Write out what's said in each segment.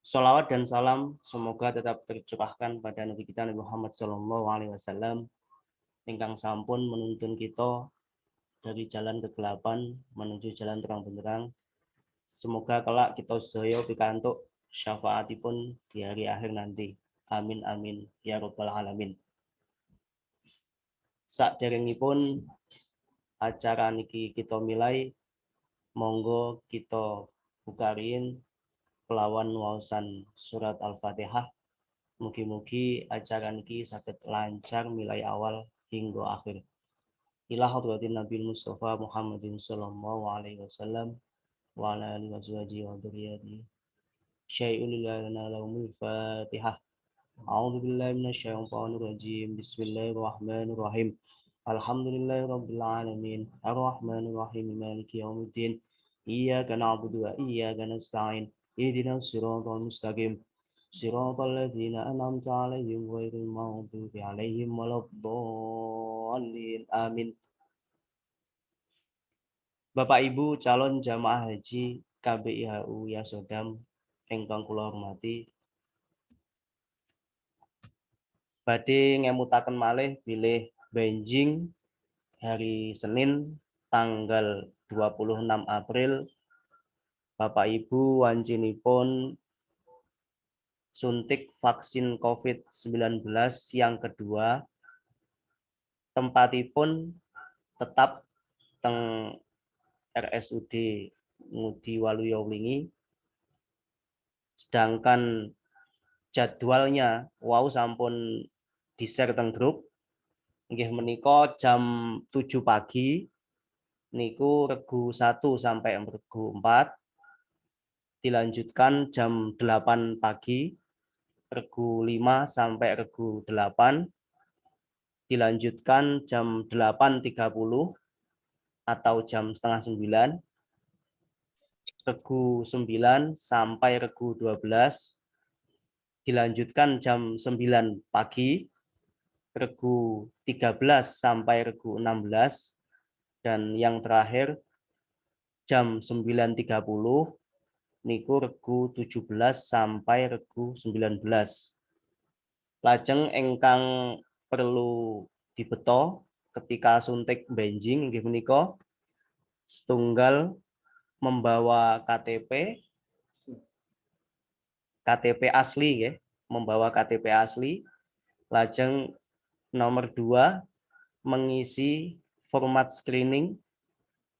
Sholawat dan salam semoga tetap tercurahkan pada Nabi kita Nabi Muhammad SAW ingkang sampun menuntun kita dari jalan kegelapan menuju jalan terang benderang. Semoga kelak kita sedaya pikantuk syafaatipun di hari akhir nanti. Amin amin ya rabbal alamin. Saderengipun acara niki kita milai, monggo kita bukarin kelawan waosan surat Al-Fatihah. Mugi-mugi acara niki saged lancar milai awal hingga akhir. Ila hadratin Nabi Mustafa Muhammadin sallallahu alaihi wasallam wa ala alihi washabihi wa dzurriyyatihi. Syai'ul lana lahumul Fatihah. A'udzu billahi minasyaitonir rajim. Bismillahirrahmanirrahim. Alhamdulillahirabbil alamin. Arrahmanir rahim. Maliki yaumiddin. Iyyaka na'budu wa iyyaka nasta'in. Ihdinas siratal mustaqim. Siratal ladzina an'amta 'alaihim ghairil maghdubi 'alaihim waladdallin. Amin. Bapak Ibu calon jamaah haji KBIHU Yasodam ingkang kula hormati, badhe ngemutaken malih bilih benjing hari Senin tanggal 26 April Bapak Ibu wancinipun suntik vaksin COVID-19 yang kedua, tempatipun tetap teng RSUD Ngudi Waluyo wingi, sedangkan jadwalnya wau sampun di-share teng grup. Nggih menika jam 7 pagi niku regu 1 sampai regu 4, dilanjutkan jam 8 pagi regu 5 sampai regu 8, dilanjutkan jam 8.30 atau jam setengah 9, regu 9 sampai regu 12, dilanjutkan jam 9 pagi, regu 13 sampai regu 16, dan yang terakhir jam 9.30 niku regu 17 sampai regu 19. Lajeng ingkang perlu dibeto ketika suntik benjing nggih menika setunggal membawa KTP asli ya, membawa KTP asli. Lajeng nomor 2 mengisi format screening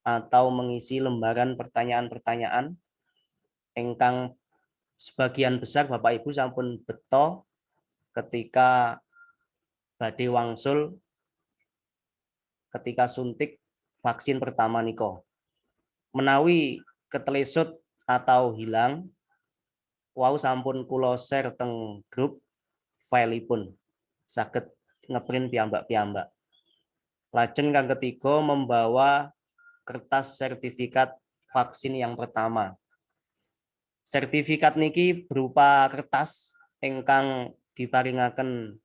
atau mengisi lembaran pertanyaan-pertanyaan ingkang sebagian besar Bapak Ibu sampun beto ketika badhe wangsul ketika suntik vaksin pertama niko. Menawi ketelesut atau hilang, wau sampun kula share teng grup filepun saged ngeprint piyambak-piyambak. Lajeng kang ketiga membawa kertas sertifikat vaksin yang pertama. Sertifikat niki berupa kertas ingkang diparingaken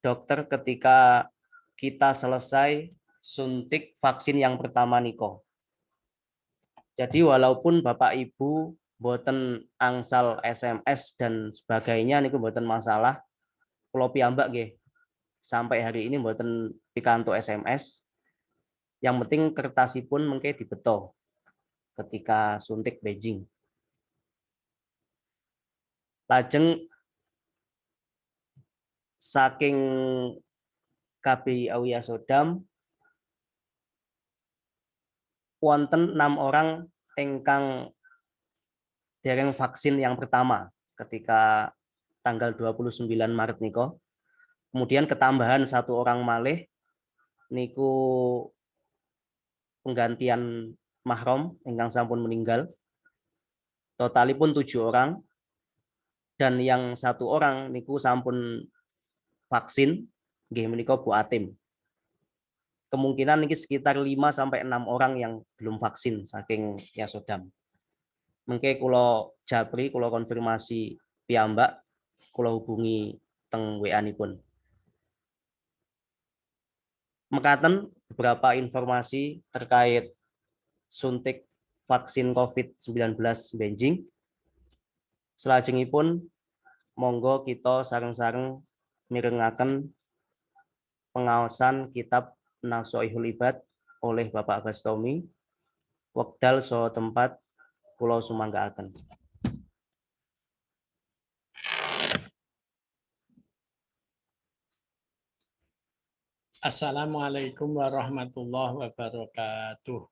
dokter ketika kita selesai suntik vaksin yang pertama niko. Jadi walaupun Bapak Ibu boten angsal SMS dan sebagainya niku boten masalah. Kula piyambak nggih sampai hari ini boten pikantuk SMS. Yang penting kertasipun mengke dibeto ketika suntik Beijing. Lajeng saking KBIHU Yasodam wonten 6 orang ingkang dereng vaksin yang pertama ketika tanggal 29 Maret niko. Kemudian ketambahan 1 orang malih niku penggantian mahram ingkang sampun meninggal. Totalipun 7 orang, dan yang 1 orang niku sampun vaksin nggih menika Bu Atim. Kemungkinan niki sekitar 5 sampai 6 orang yang belum vaksin saking Yasodam. Mengke kula japri, kula konfirmasi piyambak, kula hubungi teng WA nipun. Mekaten beberapa informasi terkait suntik vaksin COVID-19 Beijing. Selajengipun monggo kita sareng-sareng mirengaken pengaosan kitab Nasha'ihul Ibad oleh Bapak Bastomi. Wekdal saha tempat kula sumanggaaken. Assalamualaikum warahmatullahi wabarakatuh.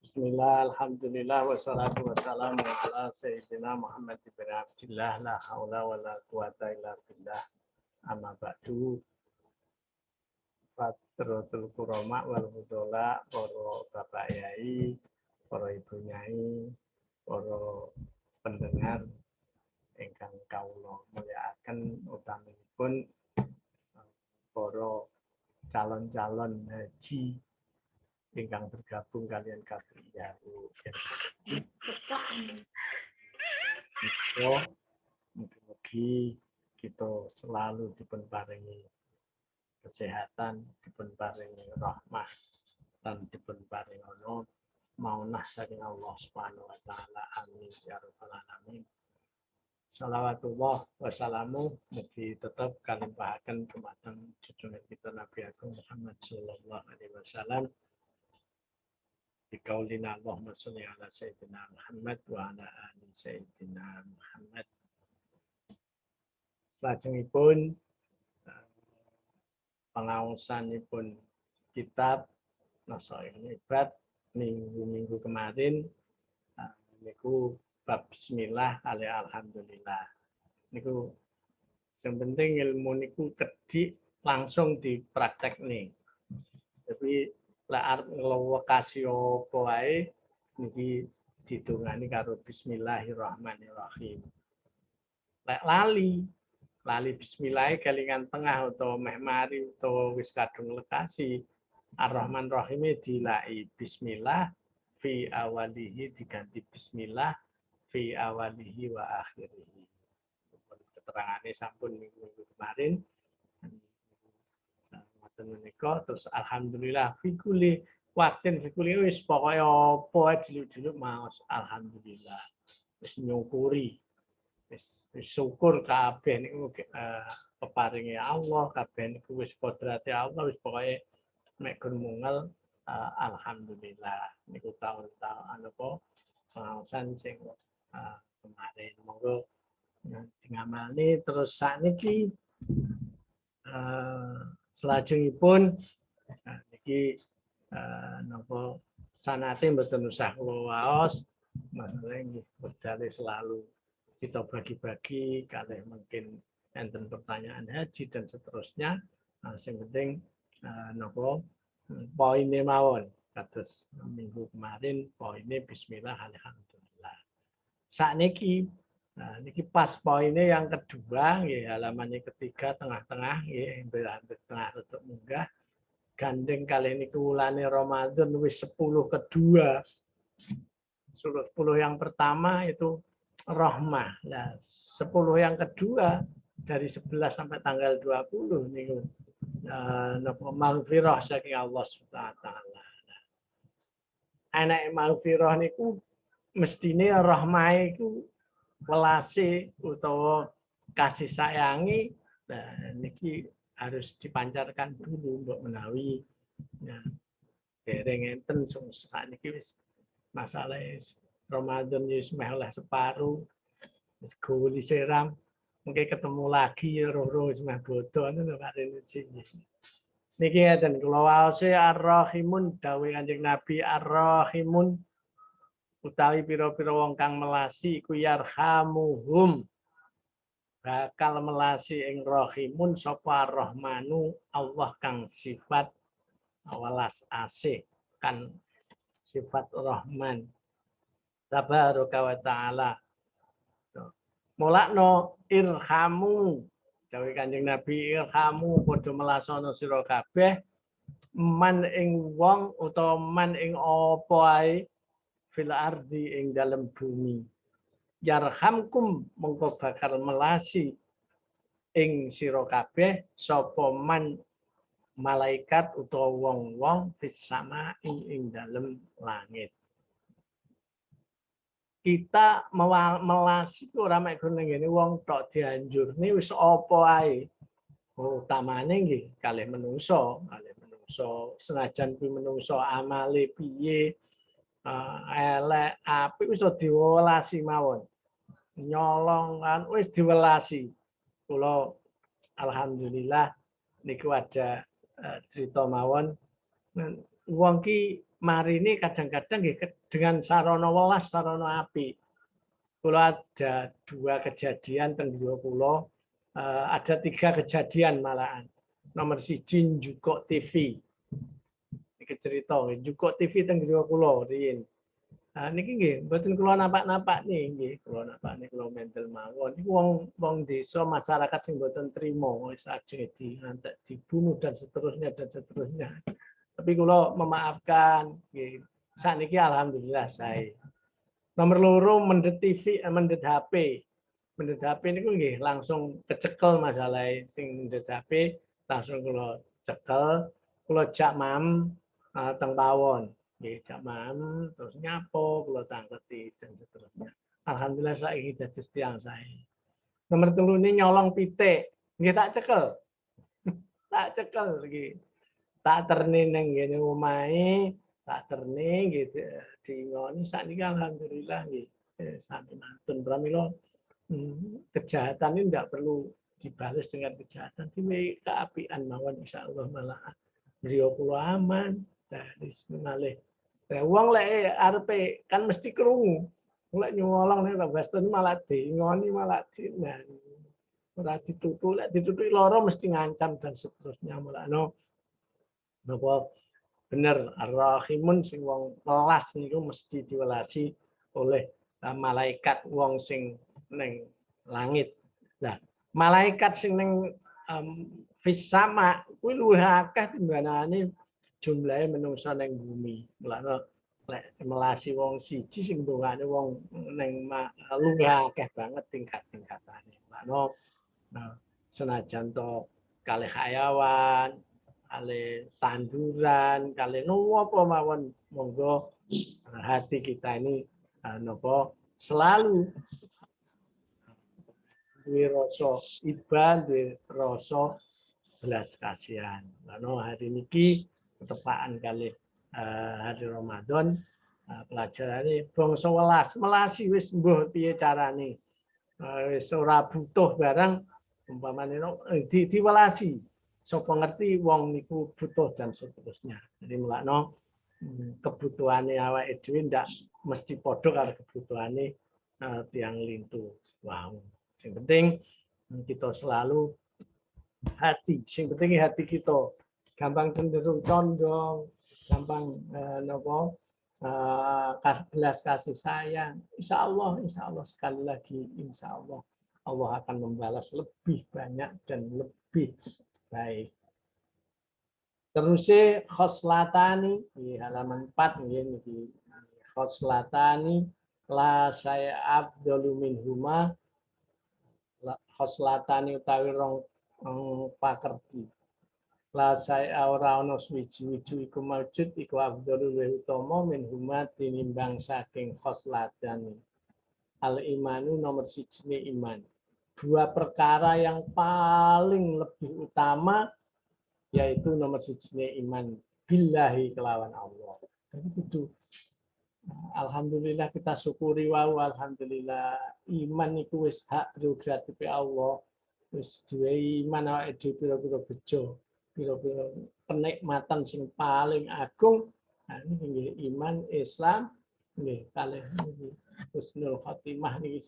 Bismillah, alhamdulillah, wassalatu wassalamu ala sayyidina Muhammad ibn Abdillah, la haula wa la quwata illa billah, amma ba'du. Fatratul kurama wal fudola, para bapak yai, para ibu nyai, para pendengar, ingkang kawula mulyakaken, utaminipun para calon-calon haji ingkang bergabung kalian KPI. Mugi-mugi kita selalu dipunparingi kesehatan, dipunparingi rahmah, dan dipunparingi maunah saking Allah Subhanahu wa taala. Amin ya rabbal alamin. Shalawatullah wassalamu mugi tetap kalimpahaken dumateng junjungan kita Nabi Agung Muhammad sallallahu alaihi wasallam. Biqaulina Allahumma sholli ala sayyidina Muhammad wa ala ali sayyidina Muhammad. Salajengipun pengaosanipun kitab Nasha'ihul Ibad minggu kemarin niku bab bismillah alhamdulillah. Niku sing penting ilmu niku kedik langsung dipraktekne. Tapi lek arep nglokasi apa wae niki didongani karo bismillahirrahmanirrahim. Lek lali bismillah kelingan tengah utawa meh mari utawa wis kadung lekasi Ar-Rahman Rahim dilai bismillah fi awalihi diganti bismillah fi awalihi wa akhirihi. Keterangannya sampun minggu kemarin. Menika terus alhamdulillah fikuli waktin fikuli wis pokoke apa diluk-diluk maos alhamdulillah wis nyukuri wis syukur kabeh niku peparinge Allah kabeh niku wis kodrate Allah wis pokoke mek gun mungel alhamdulillah niku tahun-tahun apa pengaosan sing kemarin monggo sing amalne terus sakniki selajengipun niki napa sanate mboten usah kula waos masalah nggih bedale selalu kita bagi-bagi kalih mungkin enten pertanyaan haji dan seterusnya sing penting napa poine mawon kados minggu kemarin poine bismillah alhamdulillah sakniki niki pas poinnya yang kedua, ya, halamannya ketiga tengah-tengah, ya, hampir tengah untuk munggah. Gandeng kali ini wulane Ramadan wis 10 kedua. 10 yang pertama itu rahmah. Nah, 10 yang kedua dari 11 sampai tanggal 20 niku maghfirah saking Allah Subhanahu wa taala. Anak maghfirah niku mestine rahmah iku welase utawa kasih sayangi, nah niki harus dipancarkan dulu mbok menawi. Nah, dereng enten sak niki wis masalah Ramadan wis meh oleh separuh, wis guli seram, mungkin ketemu lagi roh-roh wis meh bodho ngono Pak Renuji. Niki ngeten kula waose Ar-Rahimun dawuh Kanjeng Nabi Ar-Rahimun utawi pira-pira wong kang melasi iku yarhamuhum bakal melasi ing rahimun sapa Ar-Rahmanu Allah kang sifat welas asih kan sifat Rahman tabaraka wa taala. Mulakno irhamu dawuh Kanjeng Nabi irhamu padha melasana sira kabeh man ing wong utawa man ing apa ae fil ardi ing dalam bumi yarhamkum mongko bakal melasi ing sira kabeh sapa man malaikat utawa wong-wong fis sama ing dalam langit. kita melasi ora mek ngene wong tok dianjurne wis apa ae. Utamane nggih kalih menungso, senajan kuwi menungso amale piye elek apik wis diwelasi mawon. Nyolong kan wis diwelasi. Kula alhamdulillah niku ada cerita mawon. Wong ki marini kadang-kadang nggih dengan sarana welas, sarana apik. Kula ada 2 kejadian teng griya kula, ada 3 kejadian malahan. Nomor 1 njukuk TV. Iki cerita nggih, njukuk TV teng griya kula riyin. Niki nggih mboten kula napak-napak nggih, kula napakne kula mendel mawon. Niku wong desa masyarakat sing mboten trima wis ajeng diantek dibunuh dan seterusnya dan seterusnya. Tapi kula memaafkan nggih. Sakniki alhamdulillah sae. Nomor 2 mendet TV, mendet HP. Mendet HP niku nggih langsung kecekel masalahe sing mendet HP langsung kula cekel, kula jak mam teng pawon. Nggih, jak mam terus nyapo, kula tangketi dan seterusnya. Alhamdulillah saiki dados tiyang sae. Nomor 3 ini nyolong pitik. Nggih tak cekel. Tak cekel nggih. Tak terne ning ngene omahe, tak terne nggih diingoni sakniki alhamdulillah nggih sami mantun pramila kejahatan ini tidak perlu dibalas dengan kejahatan, tapi keapian mawon insyaallah malah beliau kula aman dari malih. Wong lek arepe kan mesti krungu. Lek nyolong nek Western malah diingoni malah ora ditutuk, lek ditutuki lara mesti ngancam dan seterusnya mulane napa bener ar-rahimun sing wong welas niku mesti diwelasi oleh malaikat wong sing ning langit. Nah, malaikat sing ning fis sama kuwi luwih akeh timbanane jumlahe menungsa ning bumi. Mulane lek melasi wong siji sing ndongane wong ning luwih akeh banget tingkat-tingkatane. Mulane senajan to kalih hayawan kali tanduran, kali apa mawon monggo hati kita ini nopo selalu duwe rasa iba, duwe rasa belas kasihan. Lalu hari niki ketepaan kali hari Ramadan pelajaran bangsa welas, melasi wis mbuh piye carane. Wis ora butuh barang umpamane diwelasi. Sapa ngerti wong niku butuh dan seterusnya. Jadi mulakno kebutuhane awake dhewe ndak mesti padha karo kebutuhane tiyang lintu. Wow. Sing penting kita selalu hati. Sing penting hati kita gampang cenderung condong, gampang napa belas kasih sayang. Insya Allah sekali lagi insya Allah akan membalas lebih banyak dan lebih baik. Terus khoslatani di halaman 4 nggih khoslatani la saya afdalu minhuma khoslatani utawi rong pakerti. La saya ora ana suwi-wiji iku maujud iku afdalu wa utama minhuma tinimbang saking khoslatani. Al imanu nomor 1 iman. 2 perkara yang paling lebih utama yaitu nomor 1 iman billahi kelawan Allah. Jadi itu alhamdulillah kita syukuri wau alhamdulillah iman itu wis hak prerogatif Allah. Wis duwe iman awake dhewe pira-pira bejo, pira-pira kenikmatan sing paling agung. Nah, ini iman Islam nggih kalih niki husnul khotimah niki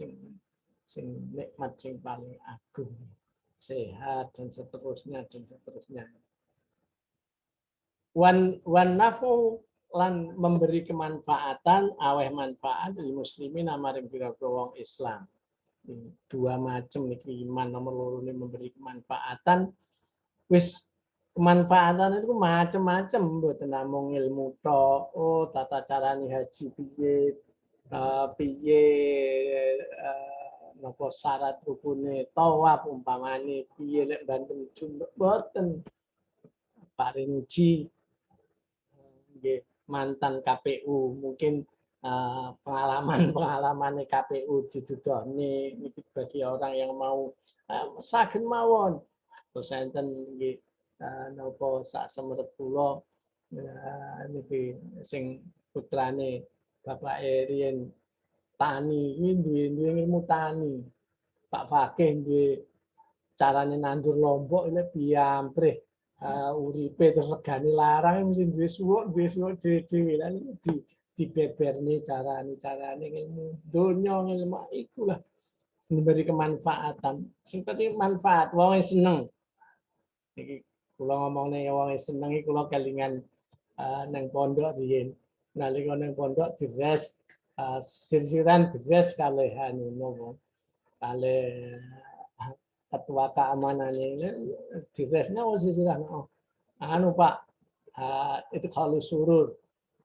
sing nikmat sing paling agung. Sehat dan seterusnya dan seterusnya. Wan nafu lan memberi kemanfaatan aweh manfaat lil muslimin amaring pira-pira wong Islam. 2 macam niki iman nomor 2 ini memberi kemanfaatan. Wis kemanfaatan itu macam-macam mboten namung ilmu tok. Oh tata carane haji piye napa syarat rukune tawaf umpamane piye lek banten jumlah boten. Pak Rinci mantan KPU mungkin pengalaman KPU didudoni niki bagi orang yang mau saged mawon. Terus enten nggih napa sak semerep kula niki sing putrane Bapak Riyen tani iki duwe ilmu tani. Pak Fakih duwe carane nandur lombok ini piamprih uripe terus regane larang mesti duwe suwuk dhewe-dhewe lan dibeberni carane ilmu donya ilmu ikulah memberi kemanfaatan. Sing penting manfaat wong seneng. Iki kula ngomongne wong seneng iki kula kelingan nang pondok riyen. Nalika nang pondok dires sirsiran dires kalih anu napa kalih ketua keamanannya ini diresnya sirsiran anu Pak itu kalau surur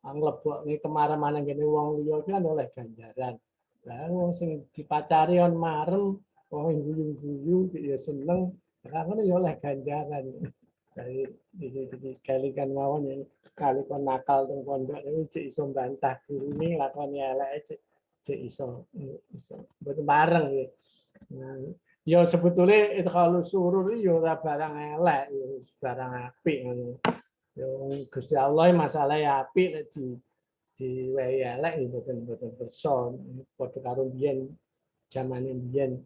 nglebok nih kemana-mana gini wong liya kan oleh ganjaran. Lah wong sing dipacari on marem wong guyu-guyu ya seneng karena ya oleh ganjaran. Dari dikalikan mawon yang kali kon nakal teng pondok niku cek iso mbantah gurune lakoni elek cek iso mboten bareng ya. Nah, ya sebetulnya itu kalau surur ya ora barang elek, ya barang apik ngono. Ya Gusti Allah masalah apik lek diwehi elek ya mboten kersa. Padha karo biyen jamane biyen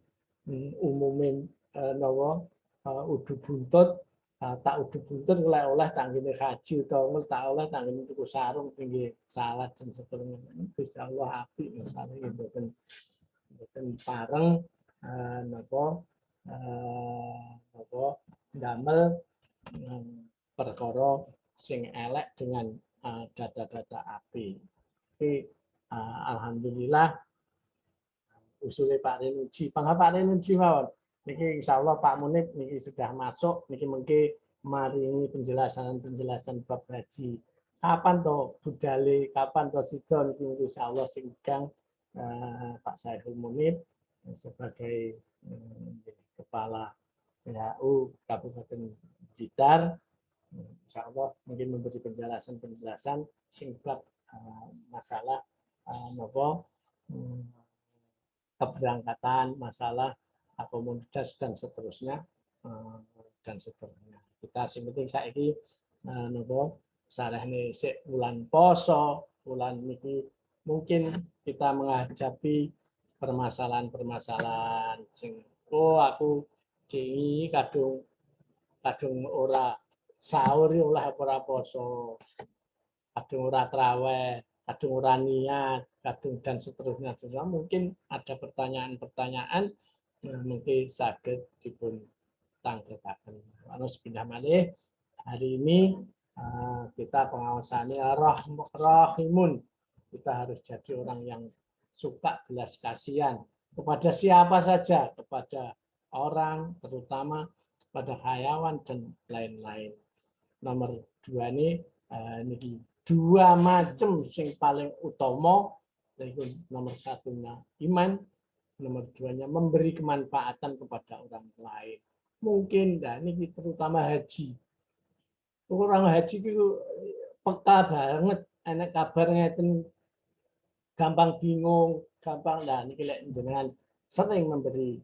umume napa udu buntut tak udu buntut oleh tak ngene haji utawa tak oleh tak ngene tuku sarung pinggir salat dan seterusnya. Gusti Allah apik masalah mboten pareng napa damel perkara sing elek dengan data-data api. Tapi alhamdulillah usulnya Pak Renuji, Pak Renuji mawon. Niki insyaallah Pak Munib niki sudah masuk, niki mungkin maringi penjelasan bab haji. Kapan to budale, kapan to sida niki insyaallah sing pegang Pak Saiful Munib sebagai kepala PHU Kabupaten Blitar. Insyaallah mungkin memberi penjelasan singkat masalah napa keberangkatan, masalah komunitas dan seterusnya Kita sing penting saiki napa sarehne sik bulan poso, bulan niki mungkin kita menghadapi permasalahan-permasalahan sing aku jengi kadung ora sahur oleh ora poso, kadung ora traweh, kadung ora niat, kadung dan seterusnya. Mungkin ada pertanyaan-pertanyaan mungkin saged dipun tangketaken. Anu sepindah malih hari ini kita pengawasannya rahimun. Kita harus jadi orang yang suka belas kasihan kepada siapa saja, kepada orang terutama pada hayawan dan lain-lain. Nomor 2 ini dua macam sing paling utama, yaitu nomor 1-nya iman, nomor 2-nya memberi kemanfaatan kepada orang lain. Mungkin ini terutama haji. Orang haji itu peka banget, enak kabar ngeten gampang bingung, gampang niki lek dengan sering memberi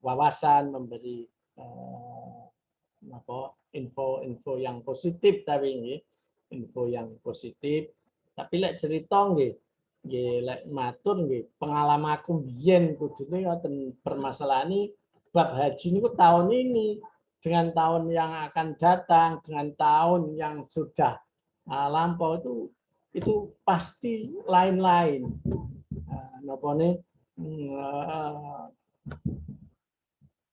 wawasan, memberi info yang positif, tapi ini info yang positif. Tapi lek cerita nggih lek matur nggih pengalamanku biyen kudune ngoten permasalahan bab haji niku tahun ini dengan tahun yang akan datang, dengan tahun yang sudah lampau itu pasti lain-lain.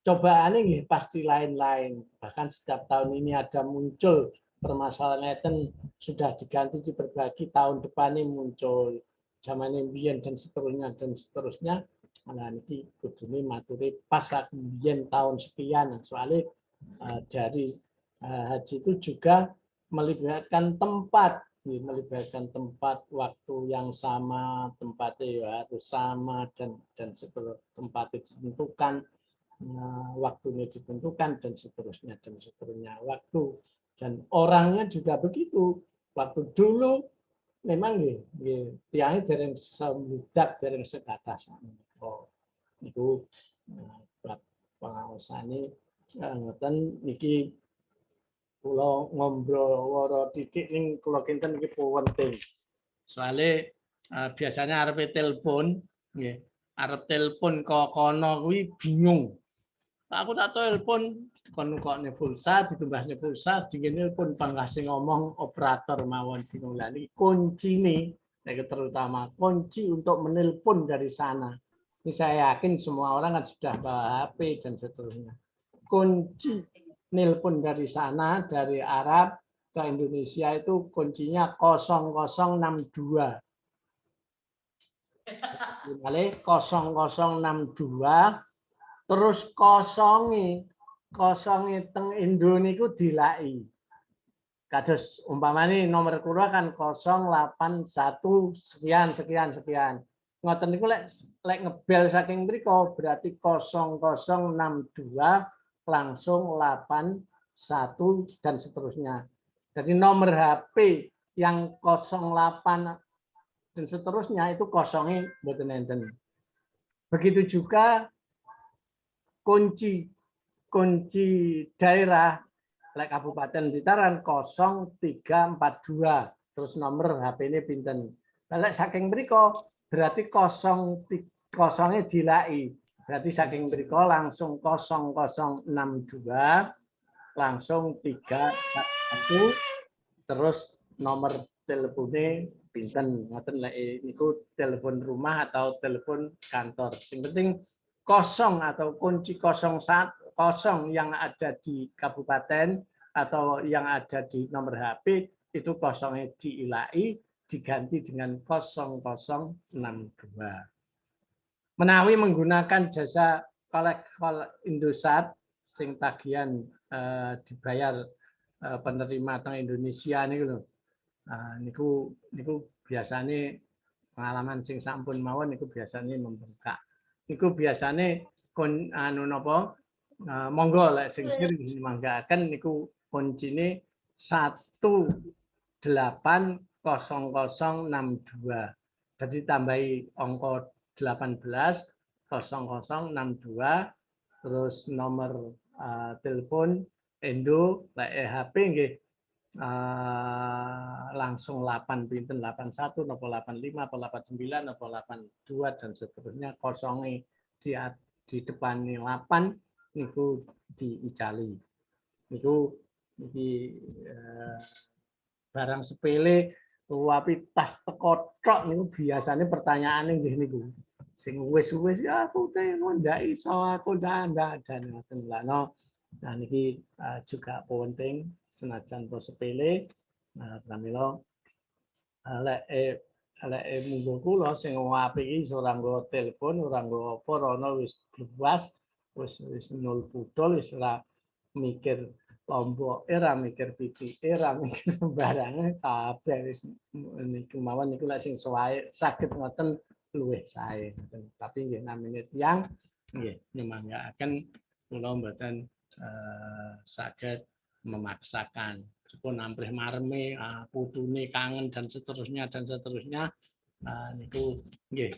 Cobaannya nggih pasti lain-lain. Bahkan setiap tahun ini ada muncul permasalahan itu sudah diganti di berbagai tahun depannya muncul zaman mbiyen dan seterusnya. Nah niki kudune maturi pas mbiyen tahun sekian. Soalnya dari haji itu juga melibatkan tempat, waktu yang sama, tempatnya harus sama dan tempatnya ditentukan. Waktunya ditentukan dan seterusnya waktu dan orangnya juga begitu. Waktu dulu memang nggih tiyang dereng semudak dereng sekathah sakmenika. Niku bab pangaosane ngoten niki kula ngobrol titik ning kula kinten niki penting. Soale biasanya arep telepon nggih. Arep telepon kok kono kuwi bingung. Aku tak telepon kon kokne pulsa, ditumbasne pulsa, dingene pun pangkase ngomong operator mawon bingung. Lah niki kuncine terutama kunci untuk menelpon dari sana. Ini saya yakin semua orang kan sudah bawa HP dan seterusnya. Kunci nelpon dari sana, dari Arab ke Indonesia itu kuncinya 0062. Kali 0062 terus kosongi teng Indo niku dilaki. Kados umpamane nomor kula kan 081 sekian sekian sekian. Ngoten niku lek ngebel saking mriku berarti 0062 langsung 81 dan seterusnya. Jadi nomor HP yang 08 dan seterusnya itu kosongnya mboten enten. Begitu juga kunci daerah lek Kabupaten Blitar 0342 terus nomor HP ini pinten. Lek saking mriko berarti kosongnya dilaki. Berarti saking mriko langsung 0062 langsung 341 terus nomor teleponnya pinten. Ngoten lek niku telepon rumah atau telepon kantor. Sing penting kosong atau kunci 01 yang ada di kabupaten atau yang ada di nomor HP itu kosongnya diilai diganti dengan 0062. Menawi menggunakan jasa Indosat sing tagihan dibayar penerima teng Indonesia niku lho. Niku biasanya pengalaman sing sampun mawon niku biasanya membengkak. Niku biasanya monggo lek sing sering dimanggaken niku kuncine 180062. Jadi tambahi angka 18 0062 terus nomor telepon Indo lek HP nggih langsung 8 pinten 81 napa 85 apa 89 apa 82 dan seterusnya kosongnya di depan 8 niku diicali. Niku iki barang sepele tapi tas teko tok niku biasanya pertanyaane nggih niku. Sing wis-wis ya aku teh ndak iso aku ndak dan ngoten lah no. Nah niki juga penting senajan to sepele pramila lek munggo kula sing apik iki ora nggo telepon, ora nggo apa rono wis luas, wis nol putol wis ora mikir lombok ora mikir pipi ora mikir sembarangan kabeh wis niku mawon niku lek sing sae saged ngoten luwih sae. Tapi nggih namine tiyang nggih nyemanggaken kula mboten saged memaksakan pun amprih marme putune kangen dan seterusnya niku nggih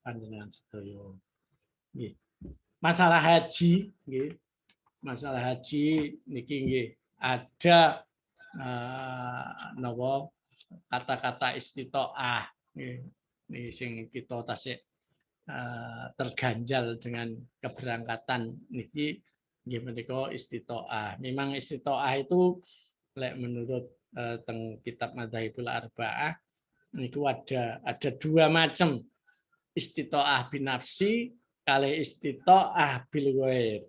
panjenengan sedaya nggih masalah haji nggih niki nggih ada napa kata-kata istitoah nggih sing kita tasik terganjal dengan keberangkatan niki nggih menika istitoah. Memang istitoah itu lek menurut teng kitab Madzhabul Arba'ah niku ada dua macam. Istitoah binafsi kali istitoah bil ghair.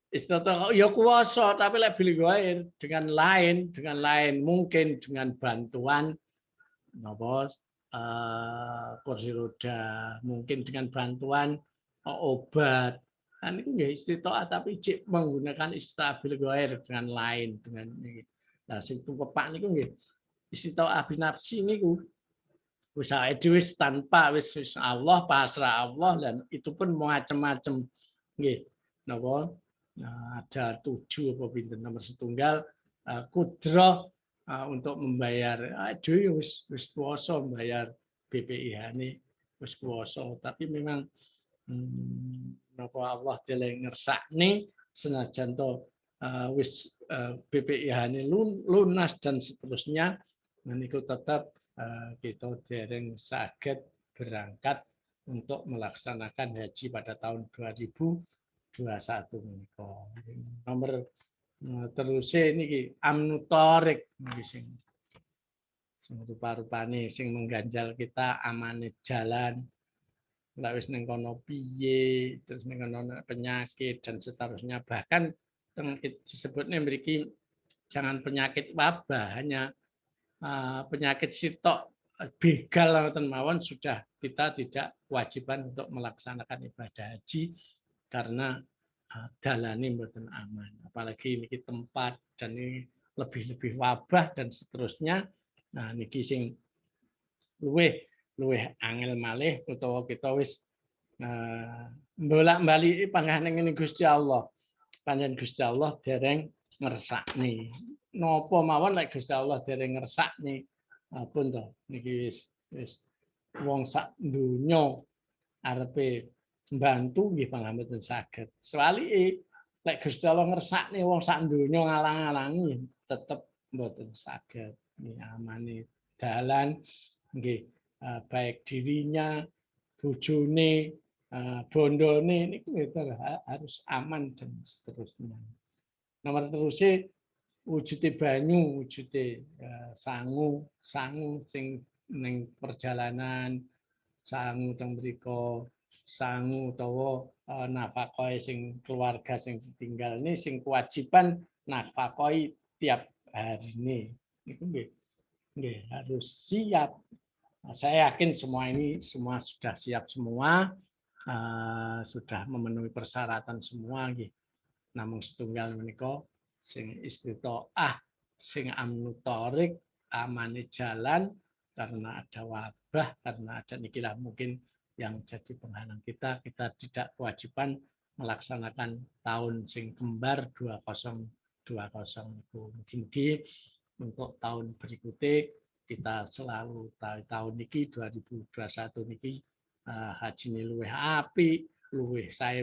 Istitoah ya kuwasa tapi lek bil ghair dengan lain mungkin dengan bantuan napa kursi roda, mungkin dengan bantuan obat. Kan itu nggih istitoah tapi cek menggunakan istitoah bil ghair dengan lain dengan ini. Nah sing tukepak niku nggih istitoah binafsi niku usaha wis tanpa wis Allah pasrah Allah dan itu pun macam-macam nggih. Napa ada 7 apa pinten nomor setunggal kudrah untuk membayar aduh wis puasa membayar BPIH ini wis puasa, tapi memang napa Allah dhewe ngersakne senajan to wis BPIH ini lunas dan seterusnya, niku tetap kita dereng saged berangkat untuk melaksanakan haji pada tahun 2021 menika. Nomor terus niki amnu thoriq niki sing rupa-rupane sing mengganjal kita amane jalan. Lah wis ning kono piye, terus ning kono penyakit dan seterusnya. Bahkan disebutnya mriki jangan penyakit wabah, hanya penyakit sitok begal ngoten mawon sudah kita tidak kewajiban untuk melaksanakan ibadah haji karena dalane mboten aman. Apalagi niki tempat dan ini lebih wabah dan seterusnya. Nah niki sing luwih angel malih utawa kita wis bolak-balik pangahaning ngene Gusti Allah. Panjenengan Gusti Allah dereng ngersakne. Napa mawon lek Gusti Allah dereng ngersakne pun to niki wis wong sak donya arepe mbantu nggih pangapunten saged. Swalike lek Gusti Allah ngersakne wong sak donya ngalang-alangi tetep mboten saged. Amane dalan nggih baik dirinya, bojone, bondone niku harus aman dan seterusnya. Nomor terusé wujude banyu, wujude sangu sing ning perjalanan, sangu teng mriku, sangu utawa nafkahe sing keluarga sing ditinggal ini sing kewajiban nafkahi tiap harine. Niku nggih harus siap. Saya yakin semua ini sudah siap semua, sudah memenuhi persyaratan semua nggih. Namung setunggal menika sing istitoah, sing amnu thoriq, amane jalan karena ada wabah, karena ada nikilah mungkin yang jadi penghalang kita tidak kewajiban melaksanakan tahun sing kembar 2020 itu. Mungkin untuk tahun berikutnya kita selalu tahun niki 2021 niki haji ini luwih apik, luwih saya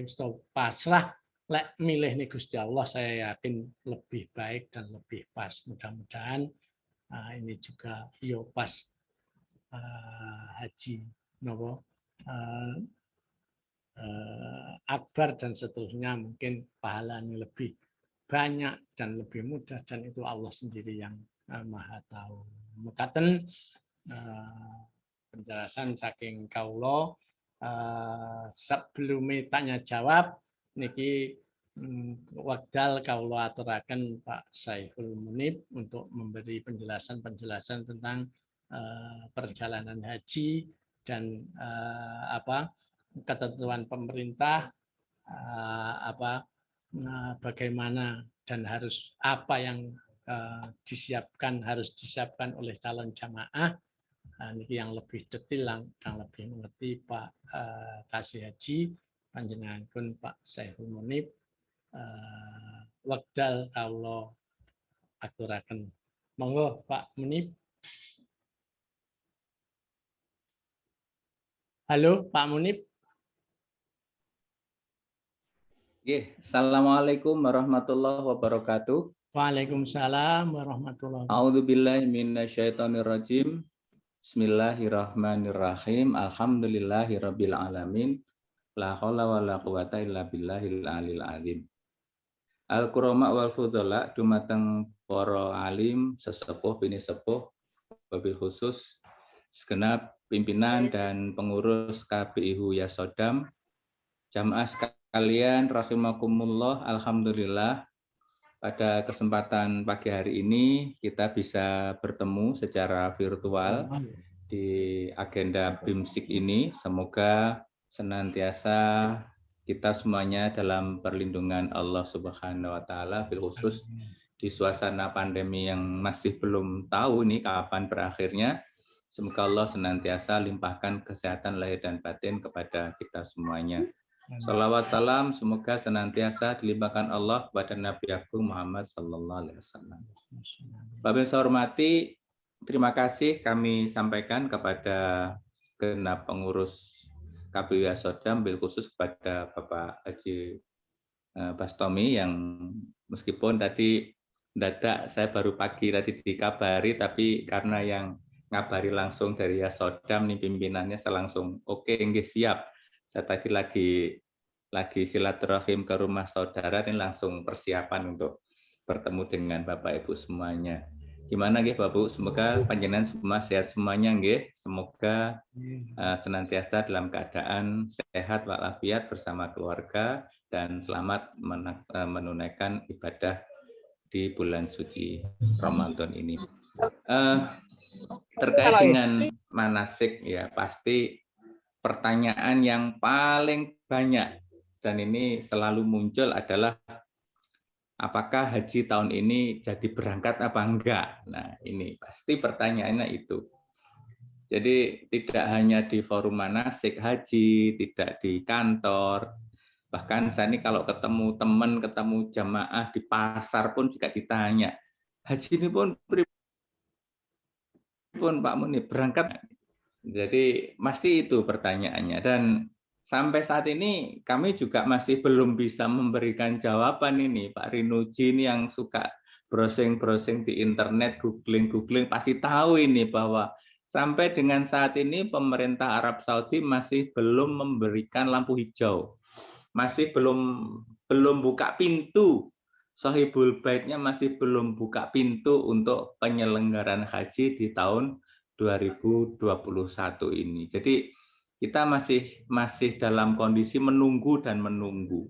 pasrah lek milih nih Gusti Allah, saya yakin lebih baik dan lebih pas. Mudah-mudahan ini juga yo pas haji nopo akbar dan seterusnya mungkin pahalanya lebih banyak dan lebih mudah dan itu Allah sendiri yang maha tahu. Mekaten penjelasan saking kaulo sebelum tanya jawab niki wekdal kaulo aturaken Pak Saiful Munib untuk memberi penjelasan tentang perjalanan haji dan ketentuan pemerintah bagaimana dan harus apa yang harus disiapkan oleh calon jamaah. Ini yang lebih detail yang lebih mengerti Pak Kasih Haji panjenenganipun Pak Saiful Munib wekdal kawula aturaken. Monggo Pak Munib. Halo Pak Munib. Assalamualaikum warahmatullahi wabarakatuh. Waalaikumsalam warahmatullahi wabarakatuh. A'udzubillahi minasyaitonirrajim. Bismillahirrahmanirrahim. Alhamdulillahirabbil alamin. La haula wala quwata illa billahil alil azim. Al-Qurama wal fudhala dumateng para alim, sesepuh, bini sepuh, wabil khusus segenap pimpinan dan pengurus KPIHU Yasodam. Jamaah sekalian rahimakumullah, alhamdulillah pada kesempatan pagi hari ini kita bisa bertemu secara virtual di agenda BIMSIK ini. Semoga senantiasa kita semuanya dalam perlindungan Allah Subhanahu wa taala, bil khusus di suasana pandemi yang masih belum tahu nih kapan berakhirnya. Semoga Allah senantiasa limpahkan kesehatan lahir dan batin kepada kita semuanya. Salawat salam semoga senantiasa dilimpahkan Allah kepada Nabi Agung Muhammad Sallallahu Alaihi Wasallam. Bapak Ibu saya hormati, terima kasih kami sampaikan kepada genap pengurus KPU Yasodam, bil khusus kepada Bapak Haji Bastomi yang meskipun tadi mendadak saya baru pagi tadi dikabari, tapi karena yang ngabari langsung dari Yasodam nih pimpinannya, saya langsung oke, nggih siap. Saya tadi lagi silaturahim ke rumah saudara, ini langsung persiapan untuk bertemu dengan Bapak Ibu semuanya. Gimana nggih Bapak Ibu? Semoga panjenengan semua sehat semuanya nggih. Semoga senantiasa dalam keadaan sehat walafiat bersama keluarga dan selamat menunaikan ibadah di bulan suci Ramadan ini. Terkait dengan manasik ya, pasti pertanyaan yang paling banyak dan ini selalu muncul adalah apakah haji tahun ini jadi berangkat apa enggak? Nah, ini pasti pertanyaannya itu. Jadi tidak hanya di forum manasik haji, tidak di kantor, bahkan saya ini kalau ketemu teman, ketemu jamaah di pasar pun juga ditanya, haji ini pun Pak Muni berangkat. Jadi masih itu pertanyaannya, dan sampai saat ini kami juga masih belum bisa memberikan jawaban ini. Pak Rinuji ini yang suka browsing-browsing di internet, googling pasti tahu ini bahwa sampai dengan saat ini pemerintah Arab Saudi masih belum memberikan lampu hijau, masih belum buka pintu. Sohibul Baitnya masih belum buka pintu untuk penyelenggaraan haji di tahun 2021 ini. Jadi kita masih dalam kondisi menunggu dan menunggu.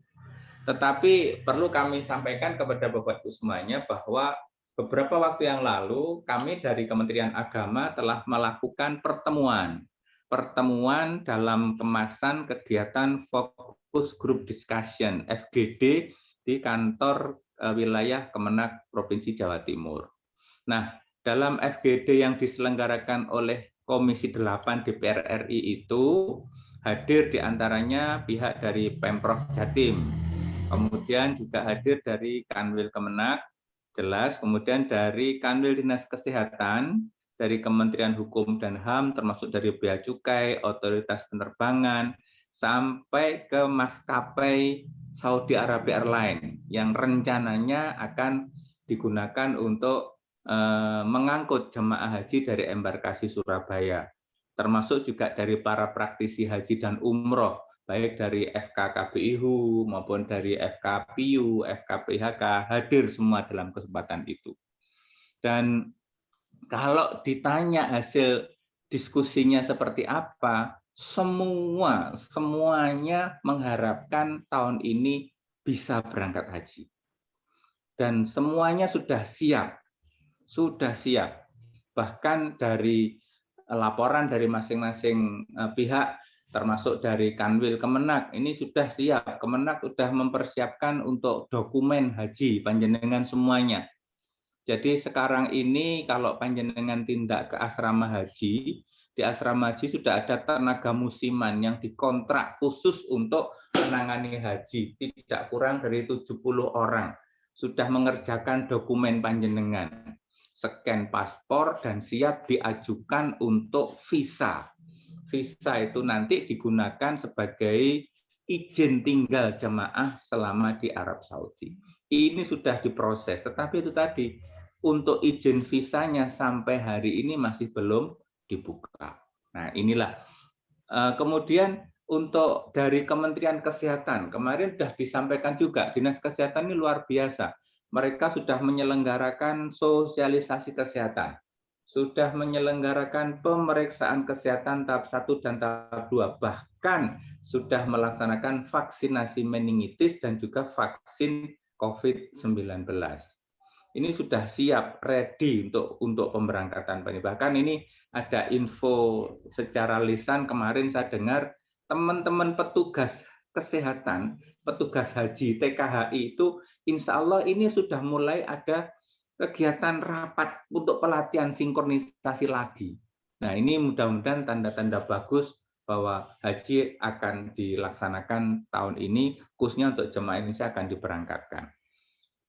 Tetapi perlu kami sampaikan kepada Bapak Ibu semuanya bahwa beberapa waktu yang lalu kami dari Kementerian Agama telah melakukan pertemuan dalam kemasan kegiatan Fokus Group Discussion FGD di kantor wilayah Kemenak Provinsi Jawa Timur. Nah, dalam FGD yang diselenggarakan oleh Komisi 8 DPR RI itu hadir diantaranya pihak dari Pemprov Jatim, kemudian juga hadir dari Kanwil Kemenak, jelas, kemudian dari Kanwil Dinas Kesehatan, dari Kementerian Hukum dan HAM, termasuk dari Bea Cukai, Otoritas Penerbangan, sampai ke maskapai Saudi Arabia Airlines yang rencananya akan digunakan untuk mengangkut jemaah haji dari embarkasi Surabaya, termasuk juga dari para praktisi haji dan umroh, baik dari FKKBIHU maupun dari FKPIU, FKPHK, hadir semua dalam kesempatan itu. Dan kalau ditanya hasil diskusinya seperti apa, semuanya mengharapkan tahun ini bisa berangkat haji. Dan semuanya sudah siap. Bahkan dari laporan dari masing-masing pihak, termasuk dari Kanwil Kemenak, ini sudah siap. Kemenak sudah mempersiapkan untuk dokumen haji panjenengan semuanya. Jadi sekarang ini kalau panjenengan tindak ke asrama haji, di asrama haji sudah ada tenaga musiman yang dikontrak khusus untuk menangani haji, tidak kurang dari 70 orang. Sudah mengerjakan dokumen panjenengan, scan paspor dan siap diajukan untuk visa. Visa itu nanti digunakan sebagai izin tinggal jemaah selama di Arab Saudi. Ini sudah diproses, tetapi itu tadi untuk izin visanya sampai hari ini masih belum dibuka. Nah, inilah. Kemudian untuk dari Kementerian Kesehatan, kemarin sudah disampaikan juga, Dinas Kesehatan ini luar biasa. Mereka sudah menyelenggarakan sosialisasi kesehatan, sudah menyelenggarakan pemeriksaan kesehatan tahap 1 dan tahap 2, bahkan sudah melaksanakan vaksinasi meningitis dan juga vaksin COVID-19. Ini sudah siap, ready untuk pemberangkatan. Bahkan ini ada info secara lisan kemarin saya dengar teman-teman petugas kesehatan, petugas haji TKHI itu insya Allah ini sudah mulai ada kegiatan rapat untuk pelatihan sinkronisasi lagi. Nah, ini mudah-mudahan tanda-tanda bagus bahwa haji akan dilaksanakan tahun ini, khususnya untuk jemaah Indonesia akan diberangkatkan.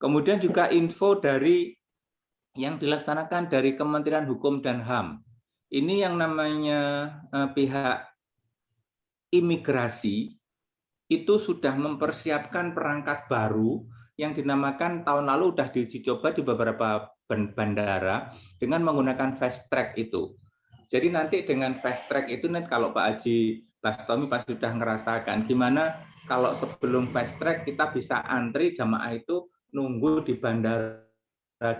Kemudian juga info dari yang dilaksanakan dari Kementerian Hukum dan HAM. Ini yang namanya pihak imigrasi itu sudah mempersiapkan perangkat baru yang dinamakan tahun lalu sudah diuji coba di beberapa bandara dengan menggunakan fast track itu. Jadi nanti dengan fast track itu nanti kalau Pak Haji Bastomi pasti sudah ngerasakan gimana kalau sebelum fast track kita bisa antri jamaah itu nunggu di bandara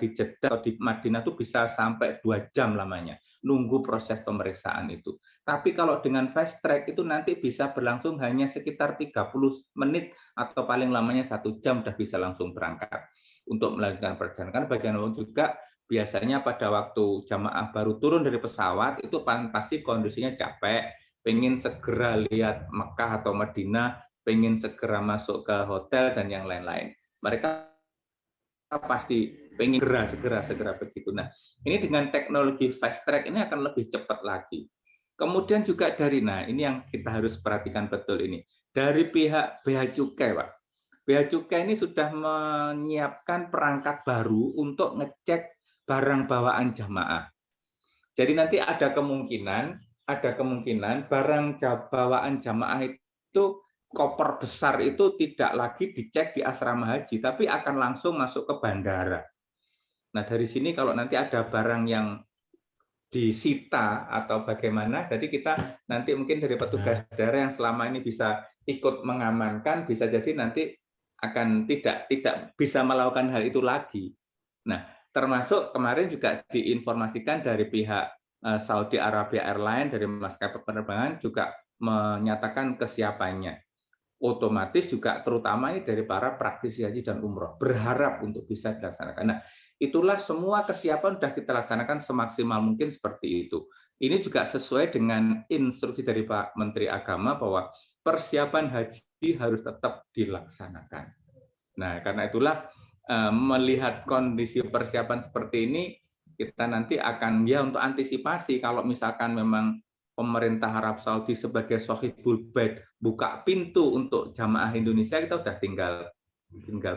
di Jeddah atau di Madinah itu bisa sampai 2 jam lamanya nunggu proses pemeriksaan itu. Tapi kalau dengan fast track itu nanti bisa berlangsung hanya sekitar 30 menit atau paling lamanya 1 jam sudah bisa langsung berangkat untuk melanjutkan perjalanan. Karena bagian juga biasanya pada waktu jamaah baru turun dari pesawat itu pasti kondisinya capek, pengen segera lihat Mekah atau Madinah, pengen segera masuk ke hotel dan yang lain-lain. Mereka pasti pengen segera begitu. Nah, ini dengan teknologi fast track ini akan lebih cepat lagi. Kemudian juga dari, nah ini yang kita harus perhatikan betul ini, dari pihak Bea Cukai, Pak. Bea Cukai ini sudah menyiapkan perangkat baru untuk ngecek barang bawaan jamaah. Jadi nanti ada kemungkinan barang bawaan jamaah itu koper besar itu tidak lagi dicek di asrama haji, tapi akan langsung masuk ke bandara. Nah dari sini kalau nanti ada barang yang disita atau bagaimana, jadi kita nanti mungkin dari petugas daerah yang selama ini bisa ikut mengamankan, bisa jadi nanti akan tidak bisa melakukan hal itu lagi. Nah, termasuk kemarin juga diinformasikan dari pihak Saudi Arabia Airlines, dari maskapai penerbangan juga menyatakan kesiapannya. Otomatis juga terutama ini dari para praktisi haji dan umroh berharap untuk bisa dilaksanakan. Nah, itulah semua kesiapan sudah kita laksanakan semaksimal mungkin seperti itu. Ini juga sesuai dengan instruksi dari Pak Menteri Agama bahwa persiapan haji harus tetap dilaksanakan. Nah, karena itulah melihat kondisi persiapan seperti ini, kita nanti akan ya untuk antisipasi kalau misalkan memang pemerintah Arab Saudi sebagai sohibul bait buka pintu untuk jamaah Indonesia, kita udah tinggal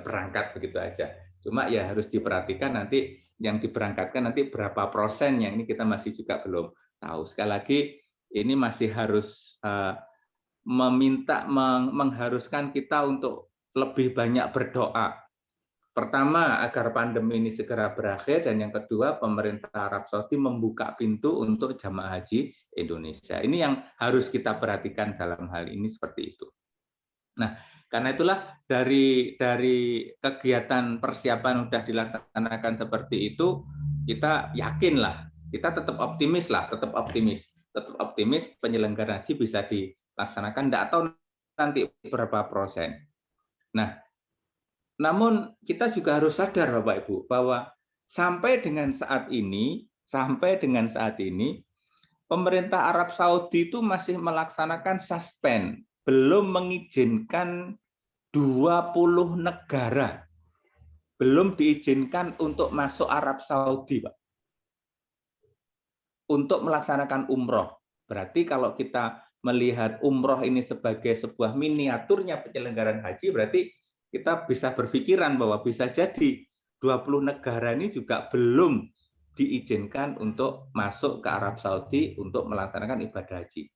berangkat begitu aja. Cuma ya harus diperhatikan nanti yang diberangkatkan nanti berapa persen, yang ini kita masih juga belum tahu. Sekali lagi ini masih harus mengharuskan kita untuk lebih banyak berdoa. Pertama, agar pandemi ini segera berakhir, dan yang kedua, pemerintah Arab Saudi membuka pintu untuk jamaah haji Indonesia. Ini yang harus kita perhatikan dalam hal ini seperti itu. Nah, karena itulah dari kegiatan persiapan sudah dilaksanakan seperti itu, kita yakinlah, kita tetap optimis penyelenggaraan haji bisa dilaksanakan, tidak tahu nanti berapa persen. Nah, namun kita juga harus sadar Bapak Ibu bahwa sampai dengan saat ini pemerintah Arab Saudi itu masih melaksanakan suspend, belum mengizinkan 20 negara, belum diizinkan untuk masuk Arab Saudi, Pak, untuk melaksanakan umroh. Berarti kalau kita melihat umroh ini sebagai sebuah miniaturnya penyelenggaraan haji, berarti kita bisa berpikiran bahwa bisa jadi 20 negara ini juga belum diizinkan untuk masuk ke Arab Saudi untuk melaksanakan ibadah haji.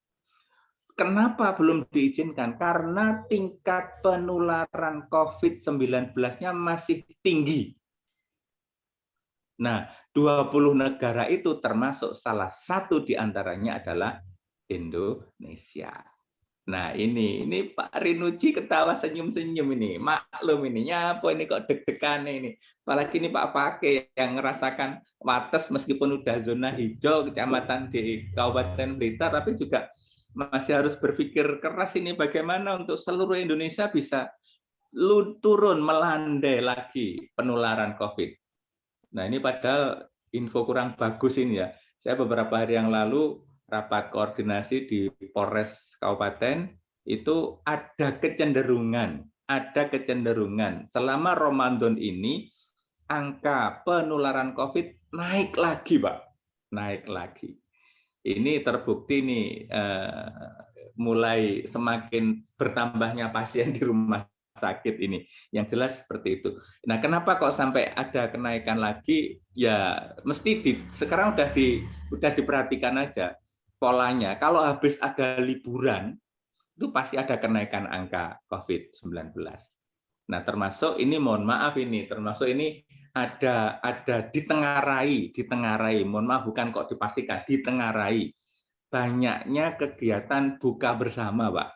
Kenapa belum diizinkan? Karena tingkat penularan COVID-19-nya masih tinggi. Nah, 20 negara itu termasuk salah satu di antaranya adalah Indonesia. Nah, ini Pak Rinucci ketawa senyum-senyum ini. Maklum ini, apa ini kok deg-degan ini. Apalagi ini Pak Pake yang ngerasakan wates meskipun udah zona hijau kecamatan di Kabupaten Blitar, tapi juga masih harus berpikir keras ini bagaimana untuk seluruh Indonesia bisa turun melandai lagi penularan COVID. Nah, ini padahal info kurang bagus ini ya. Saya beberapa hari yang lalu rapat koordinasi di Polres Kabupaten, itu ada kecenderungan selama Ramadan ini angka penularan COVID naik lagi, Pak. Naik lagi. Ini terbukti nih mulai semakin bertambahnya pasien di rumah sakit ini. Yang jelas seperti itu. Nah, kenapa kok sampai ada kenaikan lagi? Ya, mesti sekarang udah diperhatikan aja polanya. Kalau habis ada liburan, itu pasti ada kenaikan angka COVID-19. Nah, termasuk ini, mohon maaf ini, termasuk ini ada ditengarai, mohon maaf bukan kok dipastikan, ditengarai banyaknya kegiatan buka bersama, Pak.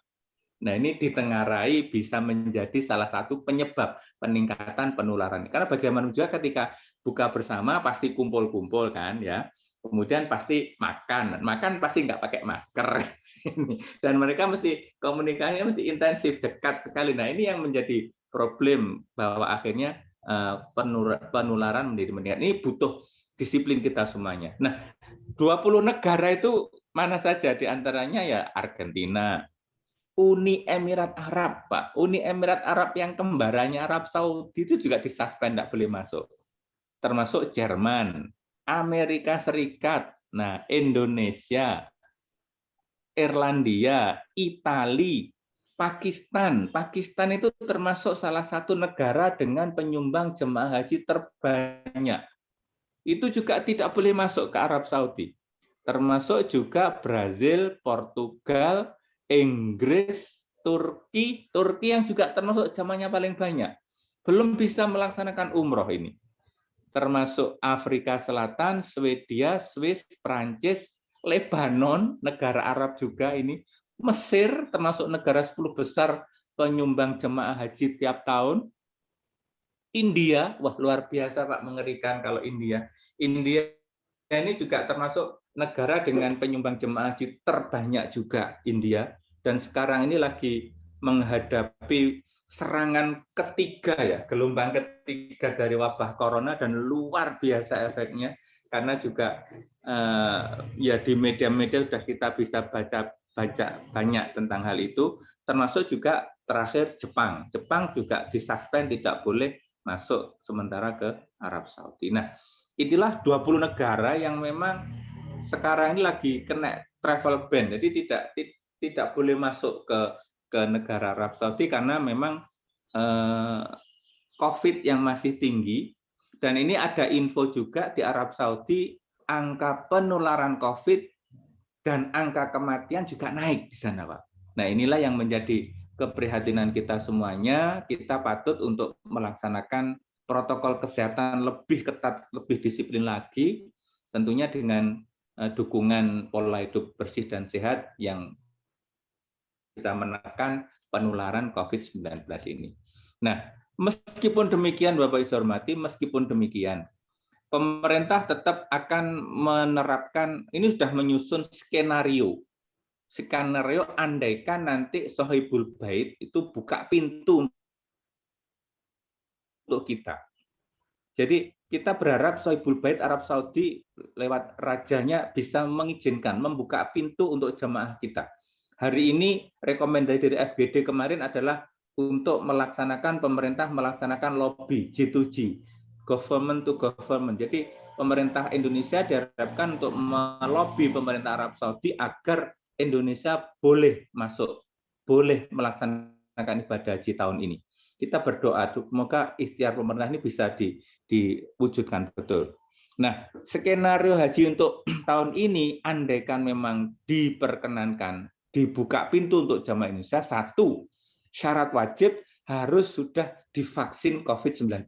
Nah, ini ditengarai bisa menjadi salah satu penyebab peningkatan penularan. Karena bagaimana juga ketika buka bersama pasti kumpul-kumpul kan ya. Kemudian pasti makan pasti nggak pakai masker. Dan mereka mesti komunikasinya mesti intensif, dekat sekali. Nah, ini yang menjadi problem bahwa akhirnya penularan menjadi meningkat. Ini butuh disiplin kita semuanya. Nah, 20 negara itu mana saja? Di antaranya ya Argentina, Uni Emirat Arab, Pak. Uni Emirat Arab yang kembarannya Arab Saudi itu juga disuspend, tidak boleh masuk. Termasuk Jerman, Amerika Serikat, nah Indonesia, Irlandia, Italia, Pakistan. Pakistan itu termasuk salah satu negara dengan penyumbang jemaah haji terbanyak. Itu juga tidak boleh masuk ke Arab Saudi. Termasuk juga Brazil, Portugal, Inggris, Turki yang juga termasuk jamaahnya paling banyak. Belum bisa melaksanakan umroh ini. Termasuk Afrika Selatan, Swedia, Swiss, Prancis, Lebanon, negara Arab juga ini, Mesir, termasuk negara 10 besar penyumbang jemaah haji tiap tahun, India, wah luar biasa Pak, mengerikan kalau India. India ini juga termasuk negara dengan penyumbang jemaah haji terbanyak juga, India. Dan sekarang ini lagi menghadapi serangan ketiga ya, gelombang ketiga dari wabah corona dan luar biasa efeknya karena juga ya di media-media sudah kita bisa baca banyak tentang hal itu, termasuk juga terakhir Jepang. Jepang juga disuspend, tidak boleh masuk sementara ke Arab Saudi. Nah, inilah 20 negara yang memang sekarang ini lagi kena travel ban, jadi tidak boleh masuk ke negara Arab Saudi karena memang COVID yang masih tinggi. Dan ini ada info juga di Arab Saudi angka penularan COVID dan angka kematian juga naik di sana, Pak. Nah, inilah yang menjadi keprihatinan kita semuanya. Kita patut untuk melaksanakan protokol kesehatan lebih ketat, lebih disiplin lagi, tentunya dengan dukungan pola hidup bersih dan sehat yang kita menekan penularan COVID-19 ini. Nah, meskipun demikian, Bapak Ibu hormati, meskipun demikian, pemerintah tetap akan menerapkan, ini sudah menyusun skenario andaikan nanti Sohibul Bait itu buka pintu untuk kita. Jadi kita berharap Sohibul Bait Arab Saudi lewat rajanya bisa mengizinkan, membuka pintu untuk jemaah kita. Hari ini rekomendasi dari FGD kemarin adalah untuk pemerintah melaksanakan lobby G2G, government to government. Jadi pemerintah Indonesia diharapkan untuk melobi pemerintah Arab Saudi agar Indonesia boleh masuk, boleh melaksanakan ibadah haji tahun ini. Kita berdoa, semoga ikhtiar pemerintah ini bisa diwujudkan betul. Nah, skenario haji untuk tahun ini, andaikan memang diperkenankan, dibuka pintu untuk jamaah Indonesia, satu, syarat wajib harus sudah divaksin COVID-19.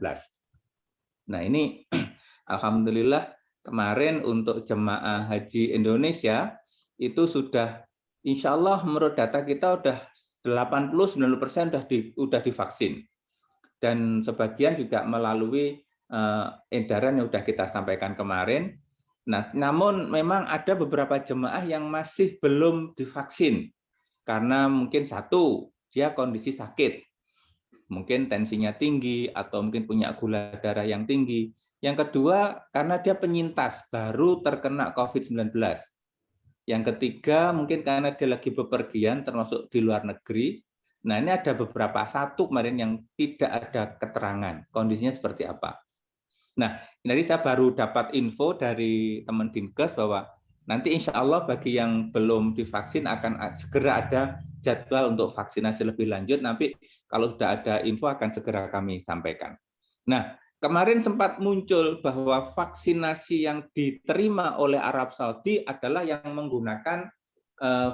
Nah, ini alhamdulillah kemarin untuk jemaah haji Indonesia itu sudah, insya Allah menurut data kita sudah 80-90% sudah divaksin. Dan sebagian juga melalui edaran yang sudah kita sampaikan kemarin. Nah, namun memang ada beberapa jemaah yang masih belum divaksin. Karena mungkin satu, dia kondisi sakit. Mungkin tensinya tinggi atau mungkin punya gula darah yang tinggi. Yang kedua, karena dia penyintas, baru terkena COVID-19. Yang ketiga, mungkin karena dia lagi bepergian, termasuk di luar negeri. Nah, ini ada beberapa, satu kemarin yang tidak ada keterangan, kondisinya seperti apa. Nah, ini saya baru dapat info dari teman Dinkes bahwa Nanti insya Allah bagi yang belum divaksin akan segera ada jadwal untuk vaksinasi lebih lanjut. Nanti kalau sudah ada info akan segera kami sampaikan. Nah, kemarin sempat muncul bahwa vaksinasi yang diterima oleh Arab Saudi adalah yang menggunakan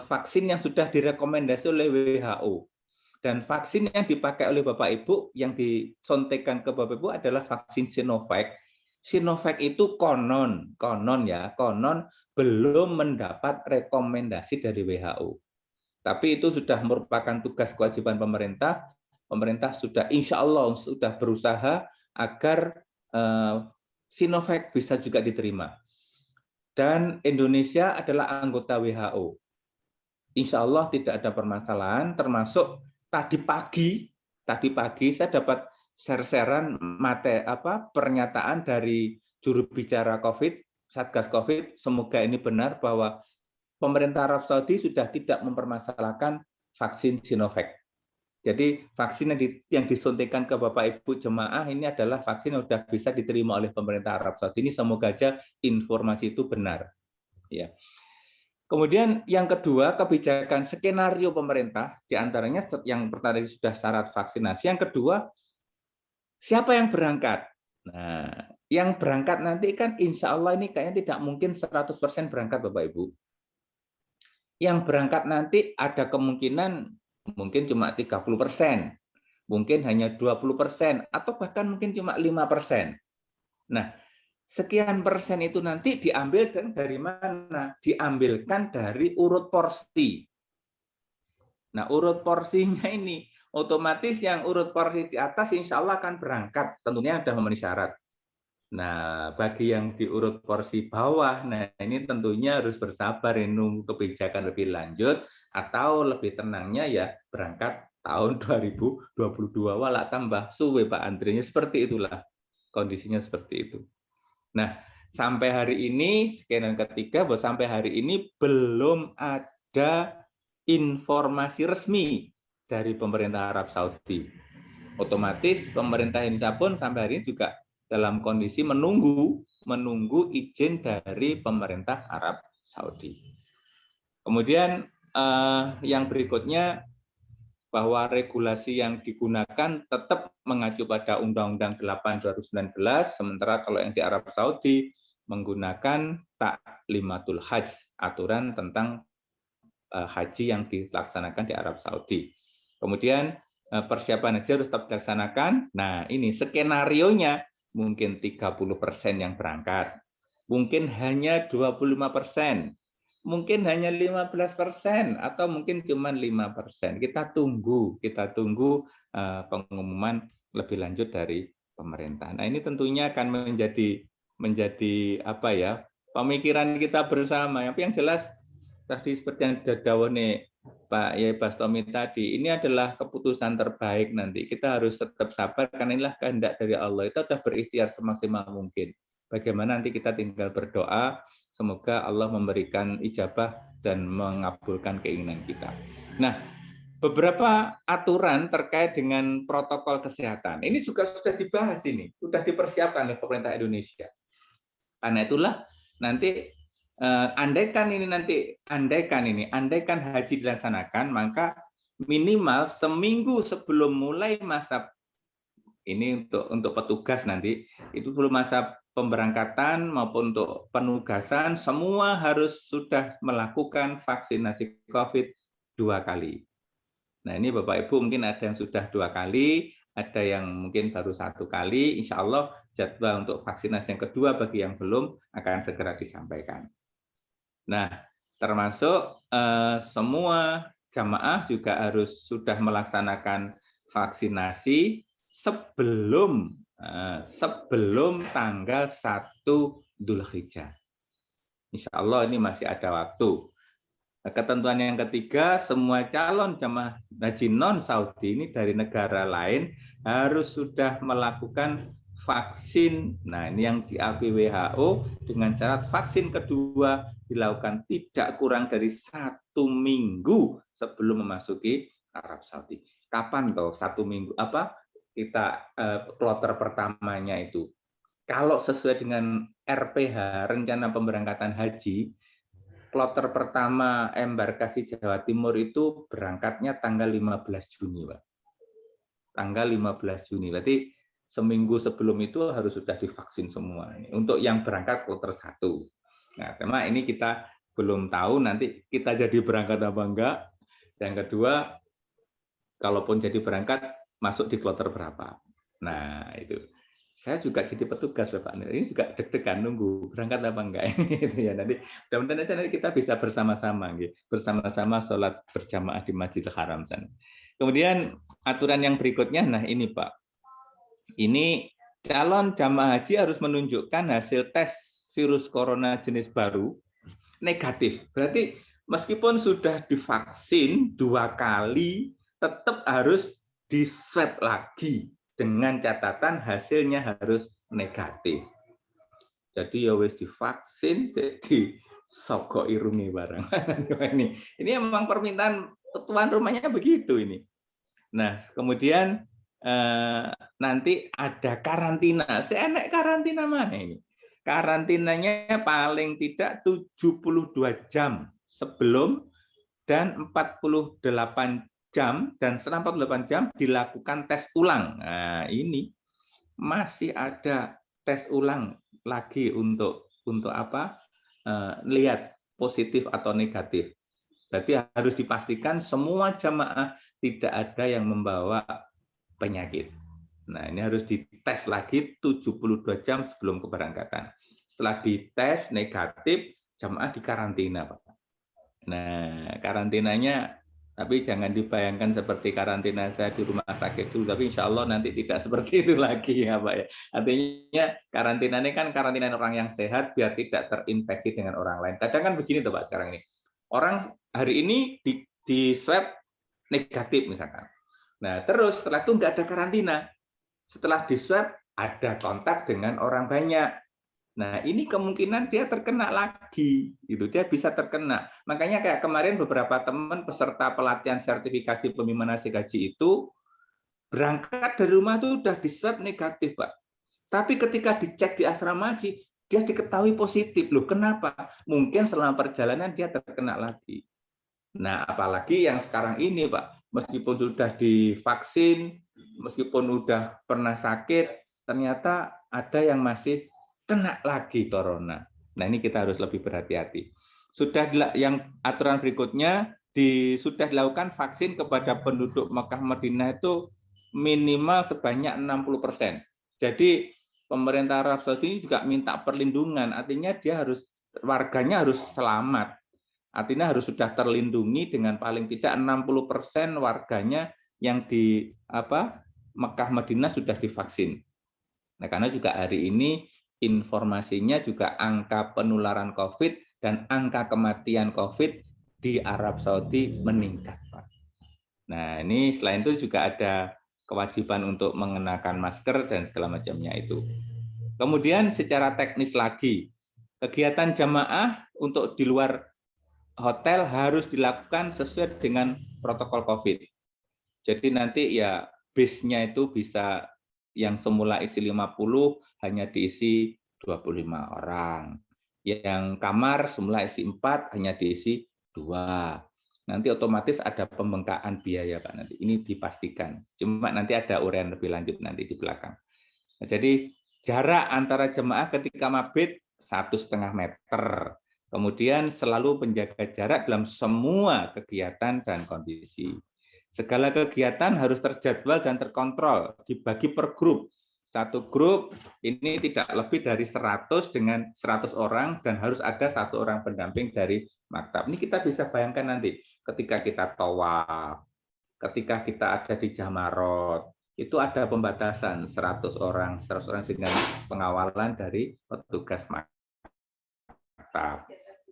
vaksin yang sudah direkomendasi oleh WHO. Dan vaksin yang dipakai oleh Bapak Ibu, yang disontekkan ke Bapak Ibu adalah vaksin Sinovac. Sinovac itu konon belum mendapat rekomendasi dari WHO. Tapi itu sudah merupakan tugas kewajiban pemerintah. Pemerintah sudah insya Allah sudah berusaha agar Sinovac bisa juga diterima. Dan Indonesia adalah anggota WHO. Insya Allah tidak ada permasalahan, termasuk tadi pagi saya dapat share-sharean pernyataan dari juru bicara COVID, Satgas COVID, semoga ini benar bahwa pemerintah Arab Saudi sudah tidak mempermasalahkan vaksin Sinovac. Jadi vaksin yang disuntikan ke Bapak Ibu jemaah ini adalah vaksin yang sudah bisa diterima oleh pemerintah Arab Saudi. Ini semoga aja informasi itu benar. Ya. Kemudian yang kedua, kebijakan skenario pemerintah, diantaranya yang pertama sudah syarat vaksinasi. Yang kedua, siapa yang berangkat? Nah, yang berangkat nanti kan insya Allah ini kayaknya tidak mungkin 100% berangkat Bapak Ibu. Yang berangkat nanti ada kemungkinan mungkin cuma 30%, mungkin hanya 20%, atau bahkan mungkin cuma 5%. Nah, sekian persen itu nanti diambilkan dari mana? Diambilkan dari urut porsi. Nah, urut porsinya ini otomatis yang urut porsi di atas insya Allah akan berangkat. Tentunya sudah memenuhi syarat. Nah, bagi yang di urut porsi bawah, nah ini tentunya harus bersabar nunggu kebijakan lebih lanjut atau lebih tenangnya ya berangkat tahun 2022. Walak tambah suwe Pak antrinya, seperti itulah kondisinya seperti itu. Nah, sampai hari ini, skenario ketiga, bahwa sampai hari ini belum ada informasi resmi dari pemerintah Arab Saudi. Otomatis pemerintah Indonesia pun sampai hari ini juga dalam kondisi menunggu izin dari pemerintah Arab Saudi. Kemudian yang berikutnya, bahwa regulasi yang digunakan tetap mengacu pada Undang-Undang 8 2019, sementara kalau yang di Arab Saudi menggunakan Ta'limatul Hajj, aturan tentang haji yang dilaksanakan di Arab Saudi. Kemudian persiapan haji harus tetap dilaksanakan. Nah, ini skenarionya mungkin 30% yang berangkat, mungkin hanya 25%. Mungkin hanya 15% atau mungkin cuma 5%. Kita tunggu pengumuman lebih lanjut dari pemerintah. Nah, ini tentunya akan menjadi apa ya? Pemikiran kita bersama. Tapi yang jelas tadi seperti yang didawani Pak Yai Bastomi tadi, ini adalah keputusan terbaik nanti. Kita harus tetap sabar karena inilah kehendak dari Allah. Itu sudah berikhtiar semaksimal mungkin. Bagaimana nanti kita tinggal berdoa, semoga Allah memberikan ijabah dan mengabulkan keinginan kita. Nah, beberapa aturan terkait dengan protokol kesehatan. Ini juga sudah dibahas ini, sudah dipersiapkan oleh pemerintah Indonesia. Karena itulah nanti andaikan haji dilaksanakan, maka minimal seminggu sebelum mulai masa ini untuk petugas nanti itu belum masa pemberangkatan maupun untuk penugasan semua harus sudah melakukan vaksinasi COVID 2 kali. Nah, ini Bapak Ibu mungkin ada yang sudah 2 kali, ada yang mungkin baru 1 kali. Insya Allah jadwal untuk vaksinasi yang kedua bagi yang belum akan segera disampaikan. Nah, termasuk semua jamaah juga harus sudah melaksanakan vaksinasi sebelum tanggal 1 Dzulhijjah. Insya Allah ini masih ada waktu. Ketentuan yang ketiga, semua calon jamaah haji non-Saudi ini dari negara lain harus sudah melakukan vaksin. Nah, ini yang diakui WHO dengan syarat vaksin kedua dilakukan tidak kurang dari 1 minggu sebelum memasuki Arab Saudi. Kapan toh 1 minggu? Kita kloter pertamanya itu? Kalau sesuai dengan RPH, rencana pemberangkatan haji, kloter pertama embarkasi Jawa Timur itu berangkatnya tanggal 15 Juni, Pak. Tanggal 15 Juni. Berarti seminggu sebelum itu harus sudah divaksin semua. Untuk yang berangkat kloter 1. Nah, karena ini kita belum tahu nanti kita jadi berangkat apa enggak. Yang kedua, kalaupun jadi berangkat, masuk di kloter berapa. Nah, itu. Saya juga jadi petugas, Bapak. Ini juga deg-degan nunggu berangkat apa enggak. Itu ya, nanti mudah-mudahan aja nanti kita bisa bersama-sama, bersama-sama sholat berjamaah di Masjidil Haram sana. Kemudian aturan yang berikutnya, nah ini Pak, ini calon jamaah haji harus menunjukkan hasil tes virus corona jenis baru negatif. Berarti meskipun sudah divaksin 2 kali, tetap harus di swab lagi dengan catatan hasilnya harus negatif. Jadi ya wis divaksin, jadi sogok irungi barang. Ini memang permintaan tuan rumahnya begitu ini. Nah, kemudian nanti ada karantina. Seenak karantina mana ini? Karantinanya paling tidak 72 jam sebelum dan 48 jam dan setelah 48 jam dilakukan tes ulang. Nah, ini masih ada tes ulang lagi untuk apa? Lihat positif atau negatif. Berarti harus dipastikan semua jamaah tidak ada yang membawa penyakit. Nah, ini harus dites lagi 72 jam sebelum keberangkatan. Setelah dites negatif, jamaah dikarantina, Pak. Nah, karantinanya tapi jangan dibayangkan seperti karantina saya di rumah sakit dulu, tapi insya Allah nanti tidak seperti itu lagi ya Pak ya. Artinya karantina ini kan karantina orang yang sehat biar tidak terinfeksi dengan orang lain. Kadang kan begini tuh Pak sekarang ini. Orang hari ini di swab negatif misalkan. Nah terus setelah itu nggak ada karantina. Setelah di swab ada kontak dengan orang banyak. Nah, ini kemungkinan dia terkena lagi, gitu. Dia bisa terkena. Makanya kayak kemarin beberapa teman peserta pelatihan sertifikasi pemimpin manasik haji itu berangkat dari rumah itu udah di swab negatif, Pak. Tapi ketika dicek di asrama haji, dia diketahui positif. Loh, kenapa? Mungkin selama perjalanan dia terkena lagi. Nah, apalagi yang sekarang ini, Pak, meskipun sudah divaksin, meskipun sudah pernah sakit, ternyata ada yang masih kena lagi corona. Nah, ini kita harus lebih berhati-hati. Sudah yang aturan berikutnya sudah dilakukan vaksin kepada penduduk Mekah Madinah itu minimal sebanyak 60%. Jadi pemerintah Arab Saudi ini juga minta perlindungan, artinya warganya harus selamat. Artinya harus sudah terlindungi dengan paling tidak 60% warganya yang di Mekah Madinah sudah divaksin. Nah, karena juga hari ini informasinya juga angka penularan COVID dan angka kematian COVID di Arab Saudi meningkat, Pak. Nah, ini selain itu juga ada kewajiban untuk mengenakan masker dan segala macamnya itu. Kemudian secara teknis lagi, kegiatan jamaah untuk di luar hotel harus dilakukan sesuai dengan protokol COVID. Jadi nanti ya bis-nya itu bisa yang semula isi 50 hanya diisi 25 orang. Yang kamar semula isi 4 hanya diisi 2. Nanti otomatis ada pembengkakan biaya, Pak, nanti. Ini dipastikan. Cuma nanti ada uraian lebih lanjut nanti di belakang. Nah, jadi jarak antara jemaah ketika mabit 1,5 meter. Kemudian selalu menjaga jarak dalam semua kegiatan dan kondisi. Segala kegiatan harus terjadwal dan terkontrol, dibagi per grup. Satu grup ini tidak lebih dari 100 dengan 100 orang dan harus ada 1 orang pendamping dari maktab. Ini kita bisa bayangkan nanti ketika kita tawaf, ketika kita ada di Jamarot, itu ada pembatasan 100 orang dengan pengawalan dari petugas maktab.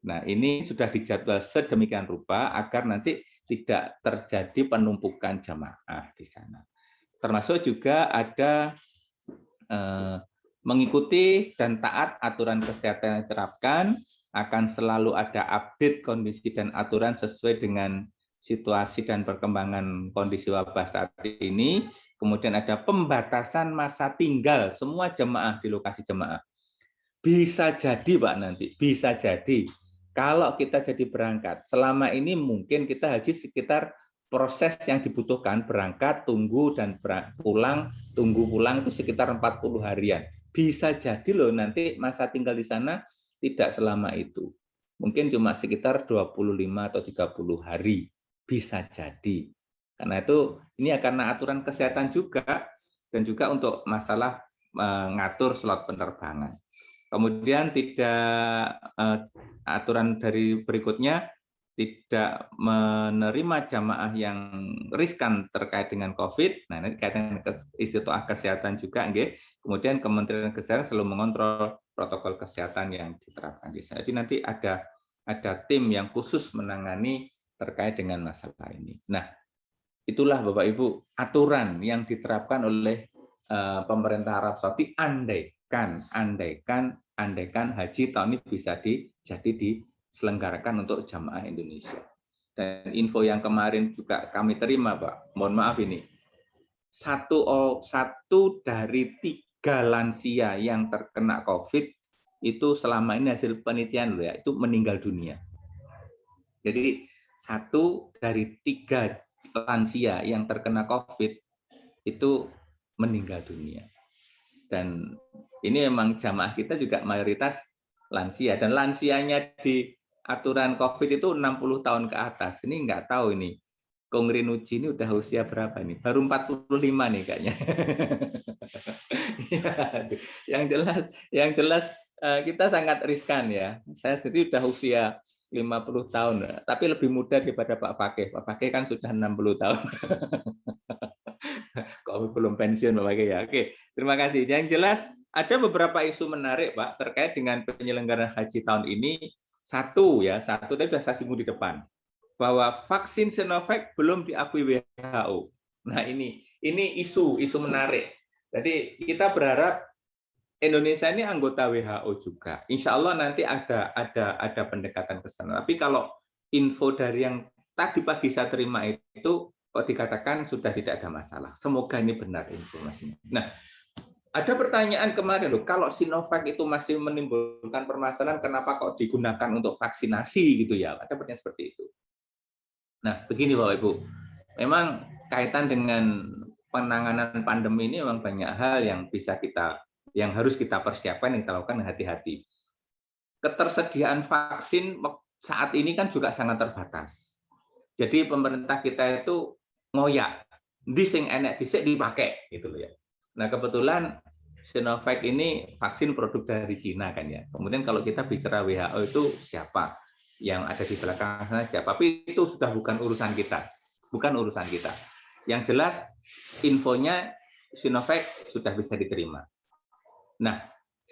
Nah, ini sudah dijadwal sedemikian rupa agar nanti tidak terjadi penumpukan jamaah di sana. Termasuk juga ada mengikuti dan taat aturan kesehatan yang diterapkan, akan selalu ada update kondisi dan aturan sesuai dengan situasi dan perkembangan kondisi wabah saat ini. Kemudian ada pembatasan masa tinggal semua jemaah di lokasi jemaah. Bisa jadi Pak nanti, bisa jadi Kalau kita jadi berangkat, selama ini mungkin kita haji sekitar proses yang dibutuhkan berangkat, tunggu, dan pulang, tunggu pulang itu sekitar 40 harian. Bisa jadi loh nanti masa tinggal di sana tidak selama itu. Mungkin cuma sekitar 25 atau 30 hari. Bisa jadi. Karena itu ini karena aturan kesehatan juga, dan juga untuk masalah mengatur slot penerbangan. Kemudian tidak aturan dari berikutnya tidak menerima jamaah yang riskan terkait dengan COVID. Nah, ini kaitan dengan istiqtoah kesehatan juga, nggih. Kemudian Kementerian Kesehatan selalu mengontrol protokol kesehatan yang diterapkan di sana. Jadi nanti ada tim yang khusus menangani terkait dengan masalah ini. Nah, itulah Bapak Ibu aturan yang diterapkan oleh pemerintah Arab Saudi andaikan haji tahun ini bisa diselenggarakan untuk jamaah Indonesia. Dan info yang kemarin juga kami terima, Pak. Mohon maaf ini. Satu dari 3 lansia yang terkena COVID itu selama ini hasil penelitian loh ya, itu meninggal dunia. Jadi 1 dari 3 lansia yang terkena COVID itu meninggal dunia. Dan ini memang jamaah kita juga mayoritas lansia, dan lansianya di aturan COVID itu 60 tahun ke atas. Ini nggak tahu ini Kong Rinuji ini udah usia berapa nih? Baru 45 nih kayaknya. yang jelas kita sangat riskan ya. Saya sendiri udah usia 50 tahun, tapi lebih muda daripada Pak Fakih. Pak Fakih kan sudah 60 tahun. Kok belum pensiun Pak Fakih ya? Oke, terima kasih. Yang jelas ada beberapa isu menarik Pak terkait dengan penyelenggaraan haji tahun ini. Satu tadi sudah saya singgung di depan, bahwa vaksin Sinovac belum diakui WHO. Nah ini isu menarik. Jadi kita berharap Indonesia ini anggota WHO juga. Insya Allah nanti ada pendekatan ke sana. Tapi kalau info dari yang tadi pagi saya terima itu kok dikatakan sudah tidak ada masalah. Semoga ini benar informasinya. Nah, ada pertanyaan kemarin loh, kalau Sinovac itu masih menimbulkan permasalahan, kenapa kok digunakan untuk vaksinasi gitu ya? Ada pertanyaan seperti itu. Nah, begini Bapak Ibu, memang kaitan dengan penanganan pandemi ini memang banyak hal yang harus kita persiapkan, yang kita lakukan hati-hati. Ketersediaan vaksin saat ini kan juga sangat terbatas. Jadi pemerintah kita itu ngoyak, dising enek disik dipakai gitu loh ya. Nah, kebetulan Sinovac ini vaksin produk dari Cina kan ya. Kemudian kalau kita bicara WHO itu siapa? Yang ada di belakang sana siapa? Tapi itu sudah bukan urusan kita. Yang jelas infonya Sinovac sudah bisa diterima. Nah,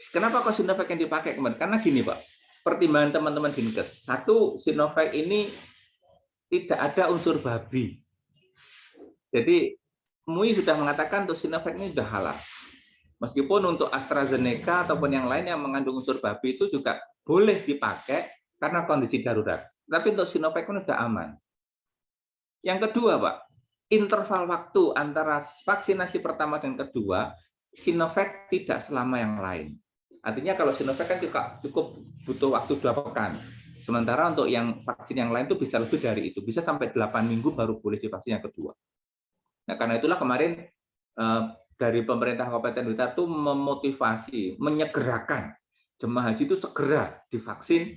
kenapa kok Sinovac yang dipakai kemarin? Karena gini Pak, pertimbangan teman-teman Dinkes. Satu, Sinovac ini tidak ada unsur babi. Jadi MUI sudah mengatakan untuk Sinovac ini sudah halal. Meskipun untuk AstraZeneca ataupun yang lain yang mengandung unsur babi itu juga boleh dipakai karena kondisi darurat. Tapi untuk Sinovac ini sudah aman. Yang kedua, Pak, interval waktu antara vaksinasi pertama dan kedua, Sinovac tidak selama yang lain. Artinya kalau Sinovac kan cukup butuh waktu 2 pekan. Sementara untuk yang vaksin yang lain itu bisa lebih dari itu. Bisa sampai 8 minggu baru boleh divaksin yang kedua. Nah, karena itulah kemarin dari pemerintah Kabupaten Blitar itu memotivasi, menyegerakan jemaah haji itu segera divaksin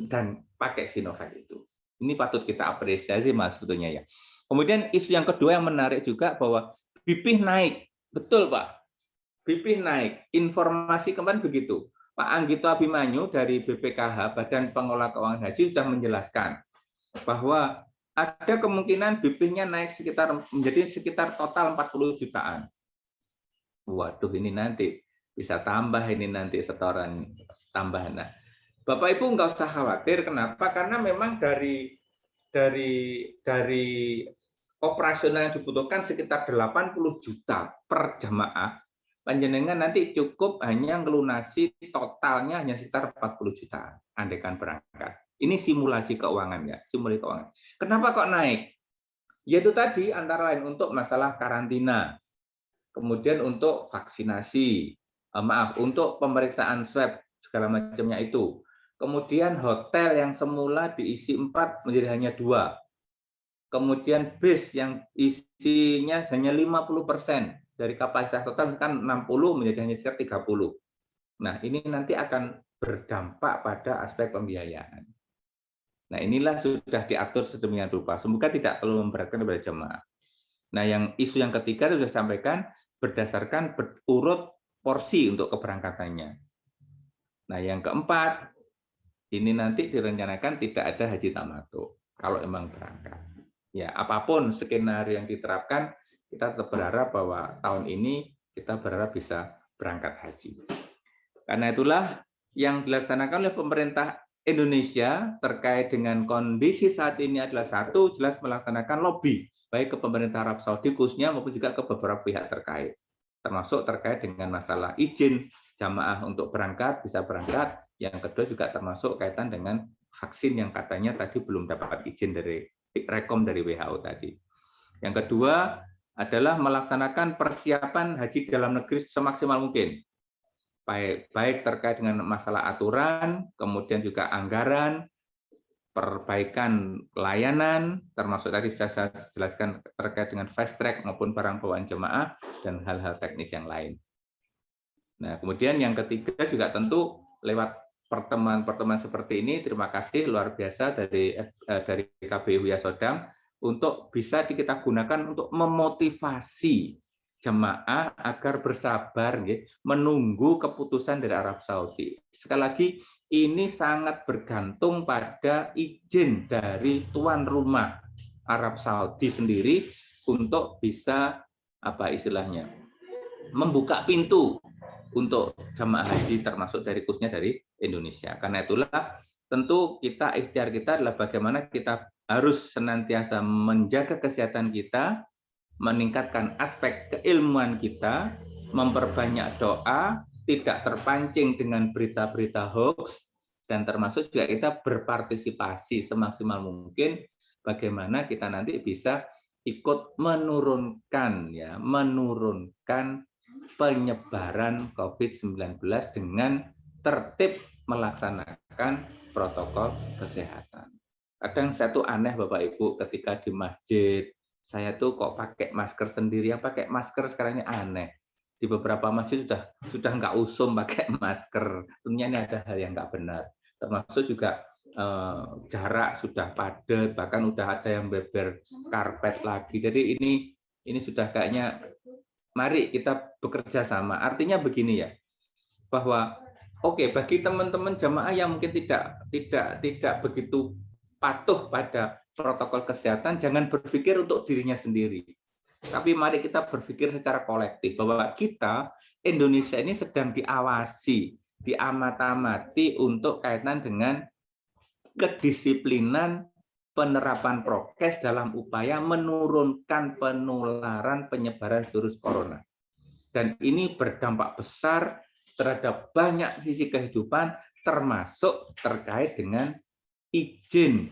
dan pakai Sinovac itu. Ini patut kita apresiasi Mas sebetulnya ya. Kemudian isu yang kedua yang menarik juga bahwa BP naik. Betul Pak, BP naik. Informasi kemarin begitu. Pak Anggito Abimanyu dari BPKH, Badan Pengelola Keuangan Haji, sudah menjelaskan bahwa ada kemungkinan BP-nya naik menjadi sekitar total 40 jutaan. Waduh, ini nanti bisa tambah ini nanti setoran tambahan. Nah, Bapak Ibu nggak usah khawatir. Kenapa? Karena memang dari operasional yang dibutuhkan sekitar 80 juta per jamaah. Panjenengan nanti cukup hanya ngelunasi totalnya hanya sekitar 40 jutaan andaikan berangkat. Ini simulasi keuangan ya, simulasi keuangan. Kenapa kok naik? Yaitu tadi antara lain untuk masalah karantina, kemudian untuk vaksinasi, untuk pemeriksaan swab segala macamnya itu, Kemudian hotel yang semula diisi 4 menjadi hanya 2. Kemudian bis yang isinya hanya 50% dari kapasitas total kan 60 menjadi hanya sekitar 30. Nah, ini nanti akan berdampak pada aspek pembiayaan. Nah, inilah sudah diatur sedemikian rupa. Semoga tidak terlalu memberatkan kepada jemaah. Nah, isu yang ketiga sudah sampaikan berdasarkan urut porsi untuk keberangkatannya. Nah, yang keempat, ini nanti direncanakan tidak ada haji tamattu kalau emang berangkat. Ya, apapun skenario yang diterapkan, kita tetap berharap bahwa tahun ini kita berharap bisa berangkat haji. Karena itulah yang dilaksanakan oleh pemerintah Indonesia terkait dengan kondisi saat ini adalah satu, jelas melaksanakan lobby baik ke pemerintah Arab Saudi khususnya maupun juga ke beberapa pihak terkait, termasuk terkait dengan masalah izin jamaah untuk berangkat bisa berangkat. Yang kedua juga termasuk kaitan dengan vaksin yang katanya tadi belum dapat izin dari rekom dari WHO tadi. Yang kedua adalah melaksanakan persiapan haji dalam negeri semaksimal mungkin. Baik terkait dengan masalah aturan, kemudian juga anggaran, perbaikan layanan, termasuk tadi saya jelaskan terkait dengan fast track maupun barang bawaan jemaah, dan hal-hal teknis yang lain. Nah, kemudian yang ketiga juga tentu lewat pertemuan-pertemuan seperti ini, terima kasih luar biasa dari KBU Yasodam untuk bisa kita gunakan untuk memotivasi jemaah agar bersabar menunggu keputusan dari Arab Saudi. Sekali lagi, ini sangat bergantung pada izin dari tuan rumah Arab Saudi sendiri untuk bisa membuka pintu untuk jemaah haji termasuk dari khususnya dari Indonesia. Karena itulah tentu ikhtiar kita adalah bagaimana kita harus senantiasa menjaga kesehatan kita, meningkatkan aspek keilmuan kita, memperbanyak doa, tidak terpancing dengan berita-berita hoax, dan termasuk juga kita berpartisipasi semaksimal mungkin bagaimana kita nanti bisa ikut menurunkan penyebaran COVID-19 dengan tertib melaksanakan protokol kesehatan. Kadang saya tuh aneh Bapak Ibu ketika di masjid, saya tuh kok pakai masker sendiri, yang pakai masker sekarang ini aneh. Di beberapa masjid sudah nggak usum pakai masker. Tentunya ini ada hal yang nggak benar. Termasuk juga jarak sudah padat, bahkan udah ada yang beber karpet lagi. Jadi ini sudah kayaknya mari kita bekerja sama. Artinya begini ya, bahwa oke, bagi teman-teman jamaah yang mungkin tidak begitu patuh pada protokol kesehatan, jangan berpikir untuk dirinya sendiri. Tapi mari kita berpikir secara kolektif bahwa kita Indonesia ini sedang diawasi, diamat-amati untuk kaitan dengan kedisiplinan penerapan prokes dalam upaya menurunkan penularan penyebaran virus corona. Dan ini berdampak besar terhadap banyak sisi kehidupan, termasuk terkait dengan izin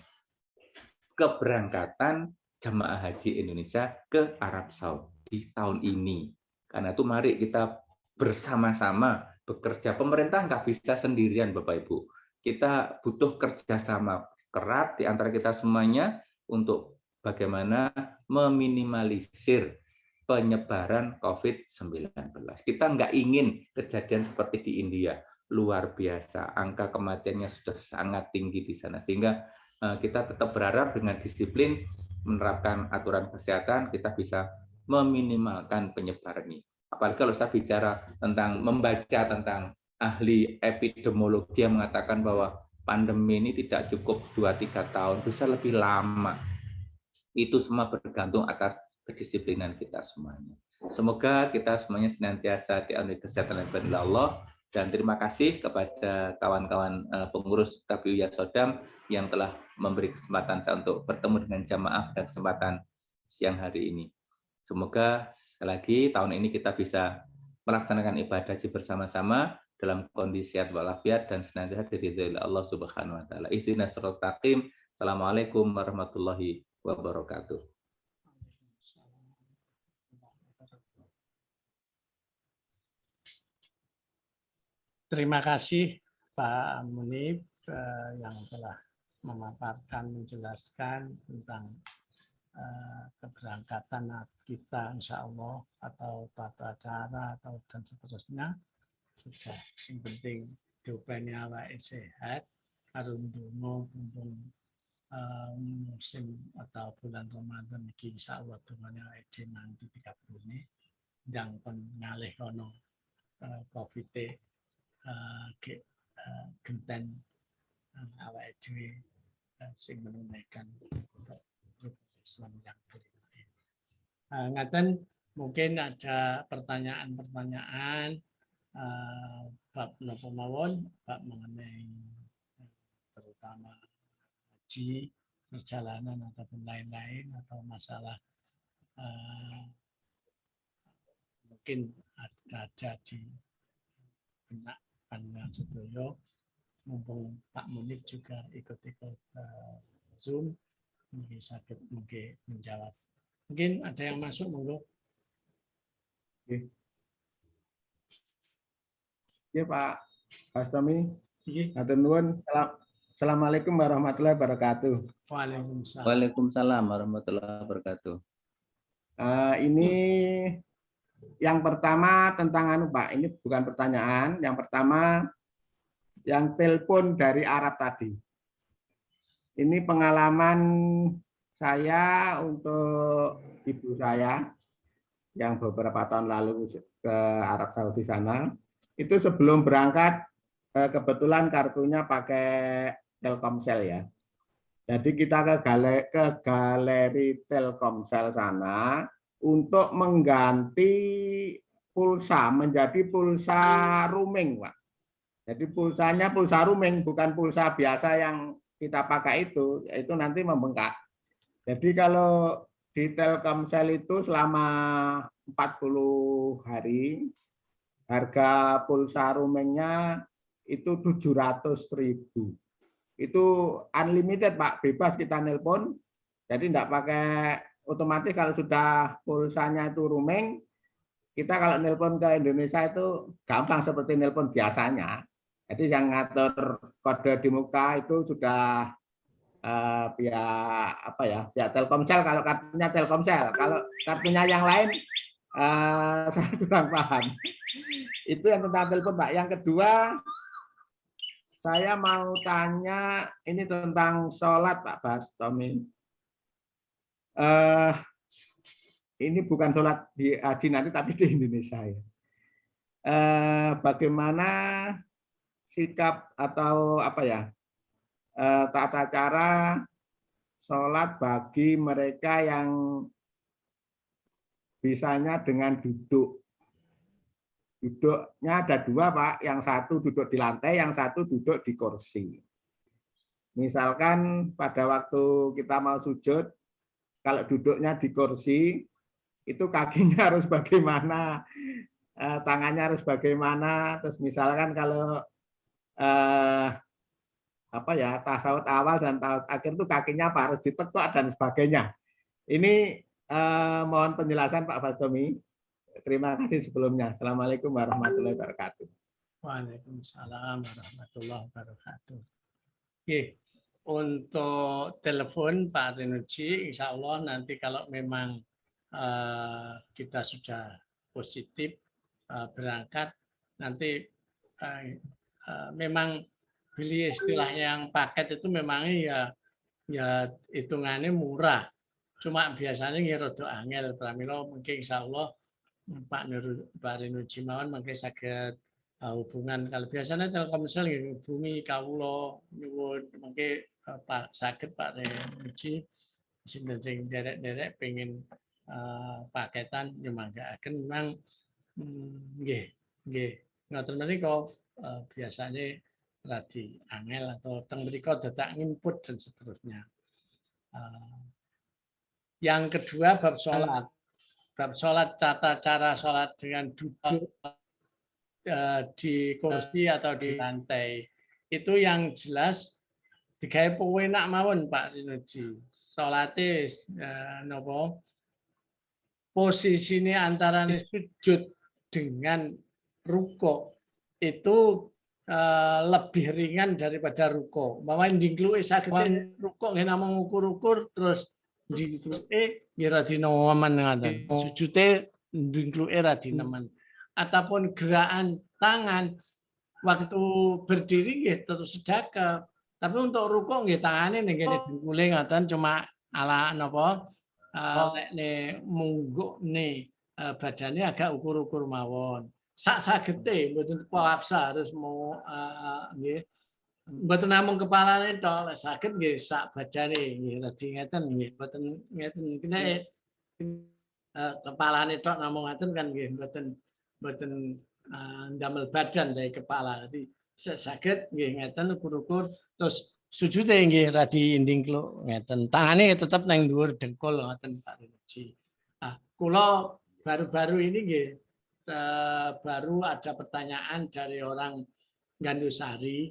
keberangkatan jemaah haji Indonesia ke Arab Saudi tahun ini. Karena itu mari kita bersama-sama bekerja. Pemerintah nggak bisa sendirian, Bapak Ibu. Kita butuh kerjasama erat di antara kita semuanya untuk bagaimana meminimalisir penyebaran COVID-19. Kita nggak ingin kejadian seperti di India, luar biasa. Angka kematiannya sudah sangat tinggi di sana. Sehingga kita tetap berharap dengan disiplin menerapkan aturan kesehatan, kita bisa meminimalkan penyebaran ini. Apalagi kalau saya bicara tentang membaca tentang ahli epidemiologi yang mengatakan bahwa pandemi ini tidak cukup 2-3 tahun, bisa lebih lama. Itu semua bergantung atas kedisiplinan kita semuanya. Semoga kita semuanya senantiasa dianugerahkan kesehatan dari Allah, dan terima kasih kepada kawan-kawan pengurus KBU Yasodam yang telah memberi kesempatan saya untuk bertemu dengan jamaah pada kesempatan siang hari ini. Semoga sekali lagi tahun ini kita bisa melaksanakan ibadah haji bersama-sama dalam kondisi sehat walafiat dan senantiasa diridhoi oleh Allah Subhanahu wa taala. Ihdinas siratal mustaqim. Assalamualaikum warahmatullahi wabarakatuh. Terima kasih Pak Munib. yang telah memaparkan, menjelaskan tentang keberangkatan kita insya Allah atau tata cara atau dan seterusnya. Sudah yang penting dopeni awake sehat karo ndonga mumpung musim atau bulan Ramadan iki insyaallah dongane awake nanti 30 ini ndang pun ngalih kono Covid genten awake dhewe sing menunaikan untuk Islam yang beriman. Ngaten mungkin ada pertanyaan-pertanyaan bab napa mawon, bab mengenai terutama haji, perjalanan ataupun lain-lain atau masalah mungkin ada di benak panjenengan sedaya. Mumpung Pak Munib juga ikut-ikut Zoom, mungkin sakit mungkin menjawab. Mungkin ada yang masuk, monggo. Ya Pak Tommy. Iya. Hatur nuwun. Assalamualaikum warahmatullahi wabarakatuh. Waalaikumsalam. Waalaikumsalam warahmatullahi wabarakatuh. Ini yang pertama tentang Pak. Ini bukan pertanyaan. Yang pertama yang telepon dari Arab tadi. Ini pengalaman saya untuk ibu saya yang beberapa tahun lalu ke Arab Saudi sana. Itu sebelum berangkat kebetulan kartunya pakai Telkomsel ya. Jadi kita ke galeri Telkomsel sana untuk mengganti pulsa menjadi pulsa roaming, Pak. Jadi pulsanya pulsa roaming, bukan pulsa biasa yang kita pakai itu nanti membengkak. Jadi kalau di Telkomsel itu selama 40 hari harga pulsa roamingnya itu 700.000. Itu unlimited Pak, bebas kita nelpon. Jadi tidak pakai otomatis kalau sudah pulsanya itu roaming, kita kalau nelpon ke Indonesia itu gampang seperti nelpon biasanya. Jadi yang ngatur kode di muka itu sudah pihak pihak Telkomsel kalau kartunya Telkomsel. Kalau kartunya yang lain saya kurang paham. Itu yang tentang telepon Pak. Yang kedua saya mau tanya ini tentang sholat Pak Bas Tommy. Ini bukan sholat di haji nanti tapi di Indonesia ya. Bagaimana sikap atau tata cara sholat bagi mereka yang bisanya dengan duduk. Duduknya ada dua Pak, yang satu duduk di lantai, yang satu duduk di kursi. Misalkan pada waktu kita mau sujud, kalau duduknya di kursi, itu kakinya harus bagaimana, tangannya harus bagaimana, terus misalkan kalau tasawuf awal dan tasawuf akhir itu kakinya apa harus ditekuk dan sebagainya. Ini mohon penjelasan Pak Fastomi. Terima kasih sebelumnya. Assalamualaikum warahmatullahi wabarakatuh. Waalaikumsalam warahmatullahi wabarakatuh. Oke, untuk telepon Pak Rinuji, insya Allah nanti kalau memang kita sudah positif berangkat, nanti memang beli istilah yang paket itu memang ya hitungannya murah. Cuma biasanya ngirodo angel, pramila mungkin insya Allah Pak Rinuji mawon mungkin saged hubungan. Kalau biasanya Telkomsel hubungi kawula nyuwun mungkin Pak saged Pak Rinuji sing derek-derek pengen paketan nyumanggaaken memang nggih ngoten menika biasanya radi angel atau teng mriku dadak input dan seterusnya. Yang kedua bab sholat. Bab sholat, tata cara sholat dengan duduk di kursi atau di lantai. Itu yang jelas digawe pewenak mawon Pak Rinuji. Sholate nopo posisinya antara sujud dengan rukuk itu lebih ringan daripada ruko. Bahwa ndingkluke saged ruko nggih namung ukur-ukur terus ndingkluke nggih radi nemen ngoten. Sujude ndingkluke radi nemen. Ataupun gerakan tangan waktu berdiri nggih terus sedekap. Tapi untuk ruko nggih tangane ning kene dengkule ngoten cuma ala napa lekne munggukne badane agak ukur-ukur mawon. Sak sagete mboten paksa harus mau nggih. Mboten namung kepalane tok, lek saged nggih sak badane nggih radi ngeten nggih, mboten ngeten kene kepalane tok namung ngeten kan nggih mboten ndamel badan dari kepala. Jadi saged nggih ngeten ukur-ukur terus sujude nggih radi ndingkluk ngeten. Tangane tetep nang dhuwur dengkul ngoten Pak Rinoji. Kula baru-baru ini nggih baru ada pertanyaan dari orang Gandusari.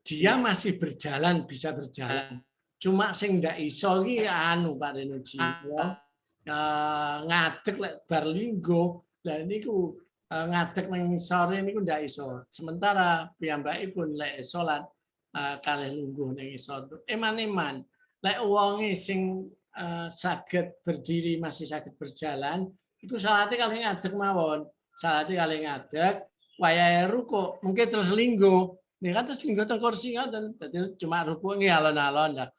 Dia masih berjalan, bisa berjalan. Cuma sing ndak iso iki anu Pak Rinoji. Ngadeg lek bar linggo. Lah niku ngadeg nang sore niku ndak iso. Sementara piyambakipun lek salat kalih lungguh ning isor eman-eman lek wonge sing saged berdiri masih saged berjalan iku salate kalih ngadeg mawon salate kalih ngadeg wayahe ruku mungkin terus linggo nek kan terus linggo teng kursi ngoten dadi cuma ruku nggih alon-alon lah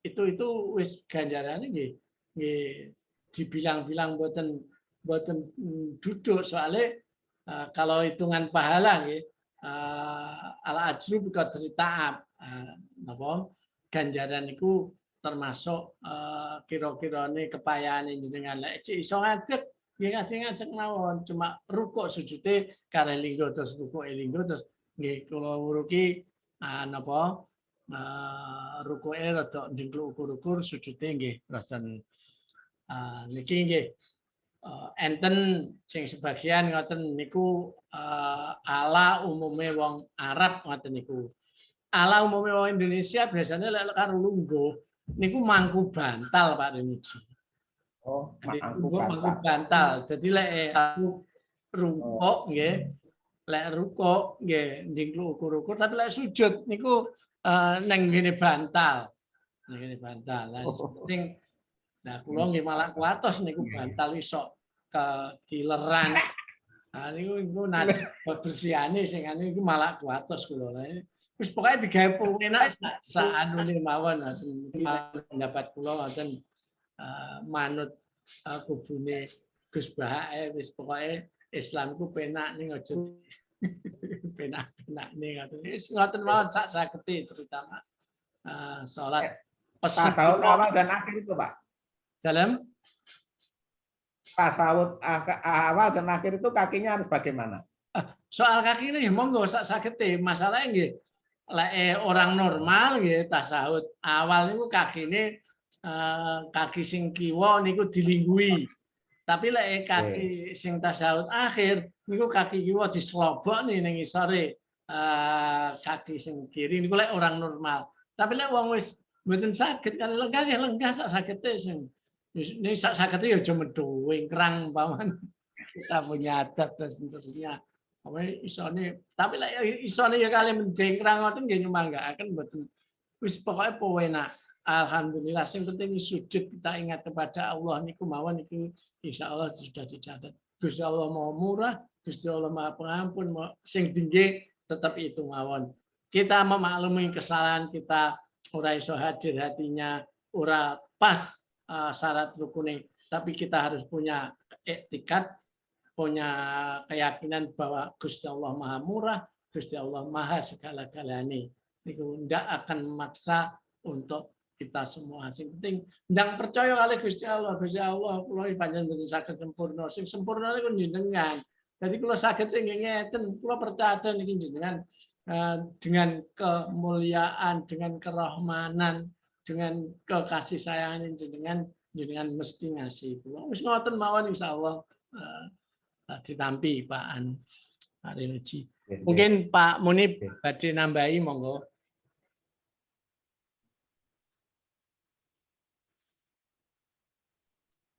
itu wis ganjarane nggih dibilang-bilang boten duduk soalnya kalau hitungan pahala nggih al-ajru biqadri ta'ab napa ganjaran niku termasuk kira-kirane kepayane jenengan lek iso ngadeg nggih ngadeg mawon cuma rukuk sujude kare linggo terus rukuk linggo terus nggih kula wuruki napa rukuke rada ndingkluk ukur-ukur sujude nggih rada niki nggih enten sing sebagian ngoten niku ala umume wong Arab ngoten niku. Ala umume wong Indonesia biasanya lek karo lungguh niku mangku bantal Pak Rinoji. Oh, mangku bantal. Jadi lek rukuk nggih, lek rukuk nggih ndingkluk ukur-ukur tapi lek sujud niku nang ngene bantal. Nang ngene bantal. Nah, kula nggih malah kuatos niku bantal iso kekileran. Nah, niku najis bersihane sing anu iku malah kuatos kula. Wis pokoke digawe penak sak anune mawon pendapat kula wonten manut kubune Gus Bahak wis pokoke Islam ku penak ning aja penak-penak ning ngoten. Wis ngoten mawon sak sagete terutama salat tasawuf awal dan akhir itu, Pak. Dalam tasawuf awal dan akhir itu kakinya harus bagaimana? Soal kaki ini ya monggo sagete. Masalahnya nggih lek orang normal nggih tasawuf awal niku kakine kaki sing kiwa niku dilingguhi. Tapi lek kaki sing tasawuf akhir niku kaki kiwa dislobok ning isore kaki sing kiri niku lek orang normal. Tapi lek wong wis mboten saged kan lenggah sak sagete sing ini sakit ya cuma doing kerang paman kita punya adat dan seterusnya. Tapi lah isone ya kali menjengkrang ngoten nggih nyumbang enggak akan betul. Wis pokoke penak. Alhamdulillah sing penting sujud kita ingat kepada Allah niku mawon niku insyaallah sudah dicatat. Gusti Allah Maha Murah, Gusti Allah Maha Pengampun, sing tinggi tetap itu mawon. Kita memaklumi kesalahan kita ora iso hadir hatinya, ora pas syarat rukun, tapi kita harus punya iktikad, punya keyakinan bahwa Gusti Allah Maha Murah, Gusti Allah Maha segala-galanya. Itu tidak akan memaksa untuk kita semua. Sing penting ndang percaya kali Gusti Allah kula panjenengan mboten saged sempurna. Sing sempurna niku jenengan. Jadi kula saged ngeten, kula percaya niki jenengan dengan kemuliaan, dengan kerahmanan, dengan kekasih sayangan jenengan mesti ngasih kula. Wis ngoten mawon insyaallah ditampi Pak Rinoji. Mungkin Pak Munib badhe nambahi monggo.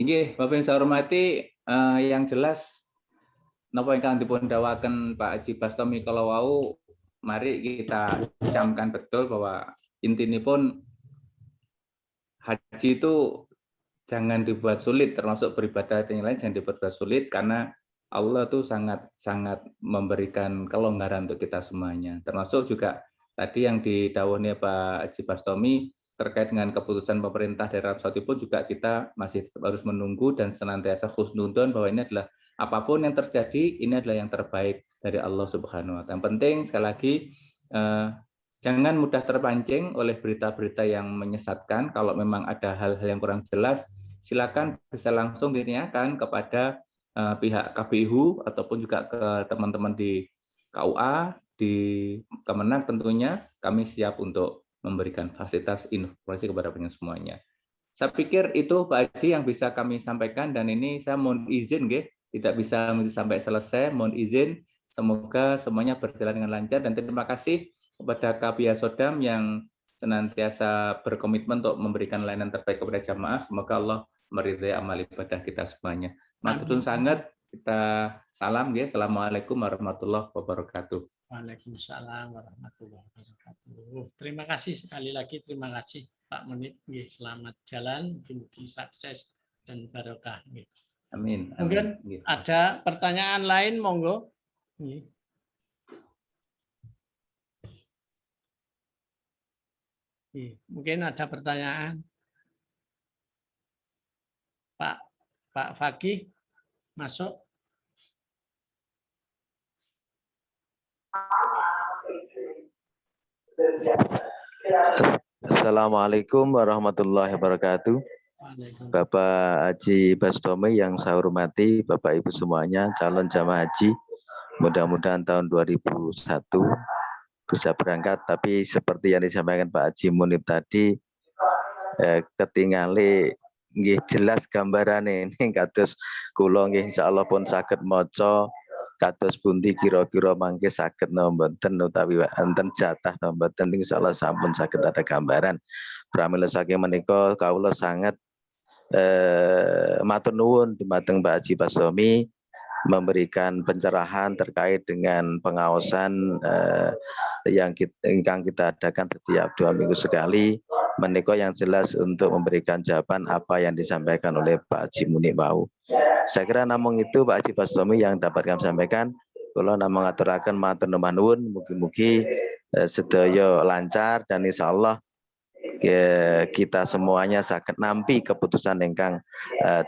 Nggih, Bapak yang saya hormati, yang jelas napa ingkang dipun dawuhaken Pak Haji Bastomi kalau wau mari kita camkan betul bahwa intinya pun haji itu jangan dibuat sulit, termasuk beribadah yang lain jangan dibuat sulit, karena Allah tuh sangat memberikan kelonggaran untuk kita semuanya. Termasuk juga tadi yang didawuhi Pak Haji Bastomi terkait dengan keputusan pemerintah dari Arab Saudi pun juga kita masih tetap harus menunggu dan senantiasa husnudzon bahwa ini adalah apapun yang terjadi, ini adalah yang terbaik dari Allah Subhanahu wa Ta'ala. Yang penting sekali lagi jangan mudah terpancing oleh berita-berita yang menyesatkan. Kalau memang ada hal-hal yang kurang jelas, silakan bisa langsung ditanyakan kepada pihak KPU ataupun juga ke teman-teman di KUA, di Kemenak tentunya. Kami siap untuk memberikan fasilitas informasi kepada semuanya. Saya pikir itu Pak Haji yang bisa kami sampaikan, dan ini saya mohon izin, tidak bisa sampai selesai. Mohon izin, semoga semuanya berjalan dengan lancar, dan terima kasih kepada KPIA Sodam yang senantiasa berkomitmen untuk memberikan layanan terbaik kepada jamaah. Semoga Allah meridai amal ibadah kita semuanya. Matur sangat, kita salam ya. Assalamualaikum warahmatullahi wabarakatuh. Waalaikumsalam warahmatullahi wabarakatuh. Terima kasih sekali lagi, terima kasih Pak Munib. Selamat jalan, mugi sukses dan barokah. Amin. Mungkin ada pertanyaan lain, monggo. Mungkin ada pertanyaan. Pak Fakih, masuk. Assalamualaikum warahmatullahi wabarakatuh. Bapak Haji Bastomi yang saya hormati, Bapak Ibu semuanya, calon jamaah haji, mudah-mudahan tahun 2001 bisa berangkat. Tapi seperti yang disampaikan Pak Haji Munib tadi, ketinggali nggih jelas gambarane ini kados kula nggih insyaallah pun saged maca kados pundi kira-kira mangke saged napa mboten utawi enten jatah napa mboten insyaallah sampun saged ada gambaran. Pramila saking menika kawula sangat matur nuwun dumateng Pak Haji Bastomi memberikan pencerahan terkait dengan pengawasan yang kita adakan setiap 2 minggu sekali, menika yang jelas untuk memberikan jawaban apa yang disampaikan oleh Pak Haji Munib wau. Saya kira namung itu Pak Haji Bastomi yang dapat kami sampaikan. Kula namung ngaturaken matur nuwun, mugi-mugi sedaya lancar dan insyaallah kita semuanya saged nampi keputusan ingkang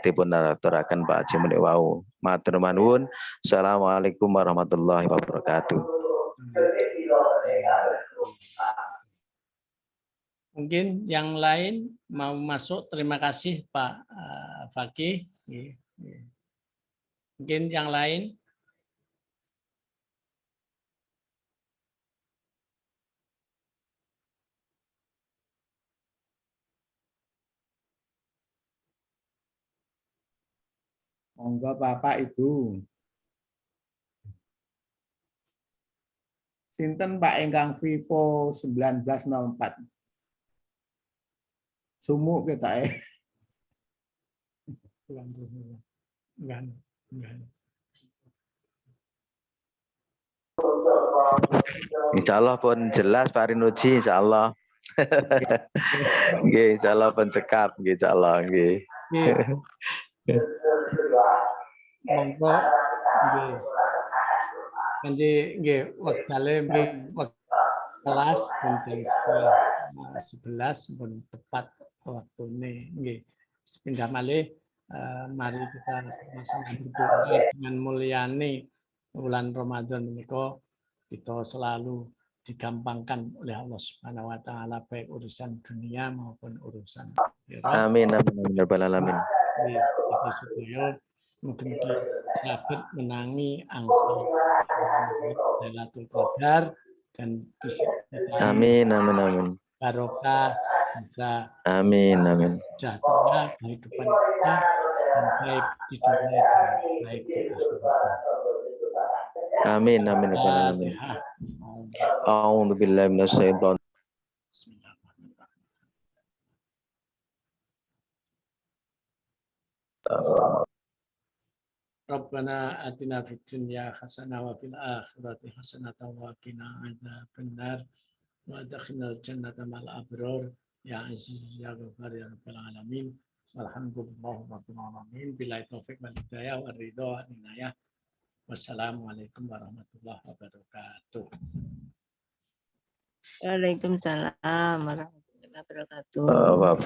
dipun aturaken Pak Haji Munib wau. Matur nuwun. Assalamualaikum warahmatullahi wabarakatuh. Mungkin yang lain mau masuk. Terima kasih Pak Fakih. Mungkin yang lain. Monggo Bapak Ibu. Sinten Pak ingkang Vivo 1904? Sumuk kita Insyaallah pun jelas Pak Rinuji insyaallah. Nggih insyaallah pun cekap nggih insyaallah nggih. Monggo nggih. Kanthi nggih wektale kelas jam 11 pun tepat waktune nggih. Sepindah malih mari kita sama-sama berdoa dengan mulyane bulan Ramadan menika kita selalu digampangkan oleh Allah Subhanahu wa taala baik urusan dunia maupun urusan akhirat. Amin amin ya rabbal alamin. Kita supaya mugi-mugi saged menangi angsa Lailatul Qadar dan bisa amin amin amin. Barokah bisa amin amin. Sejahtera kehidupan kita dan baik di dunia dan baik di akhirat. Amin amin ya rabbal alamin. A'udzu billahi minasyaitonir rajim. Rabbana atina fid dunya hasanah wa fil akhirati hasanah wa qina adzabannar wa adkhilnal jannata ma'al abrar ya aziz ya ghafar ya rabbal alamin. Walhamdulillahi rabbil alamin. Billahi taufik wal hidayah wa ridha wa inayah. Wassalamualaikum warahmatullahi wabarakatuh. Waalaikumsalam warahmatullahi wabarakatuh. Bapak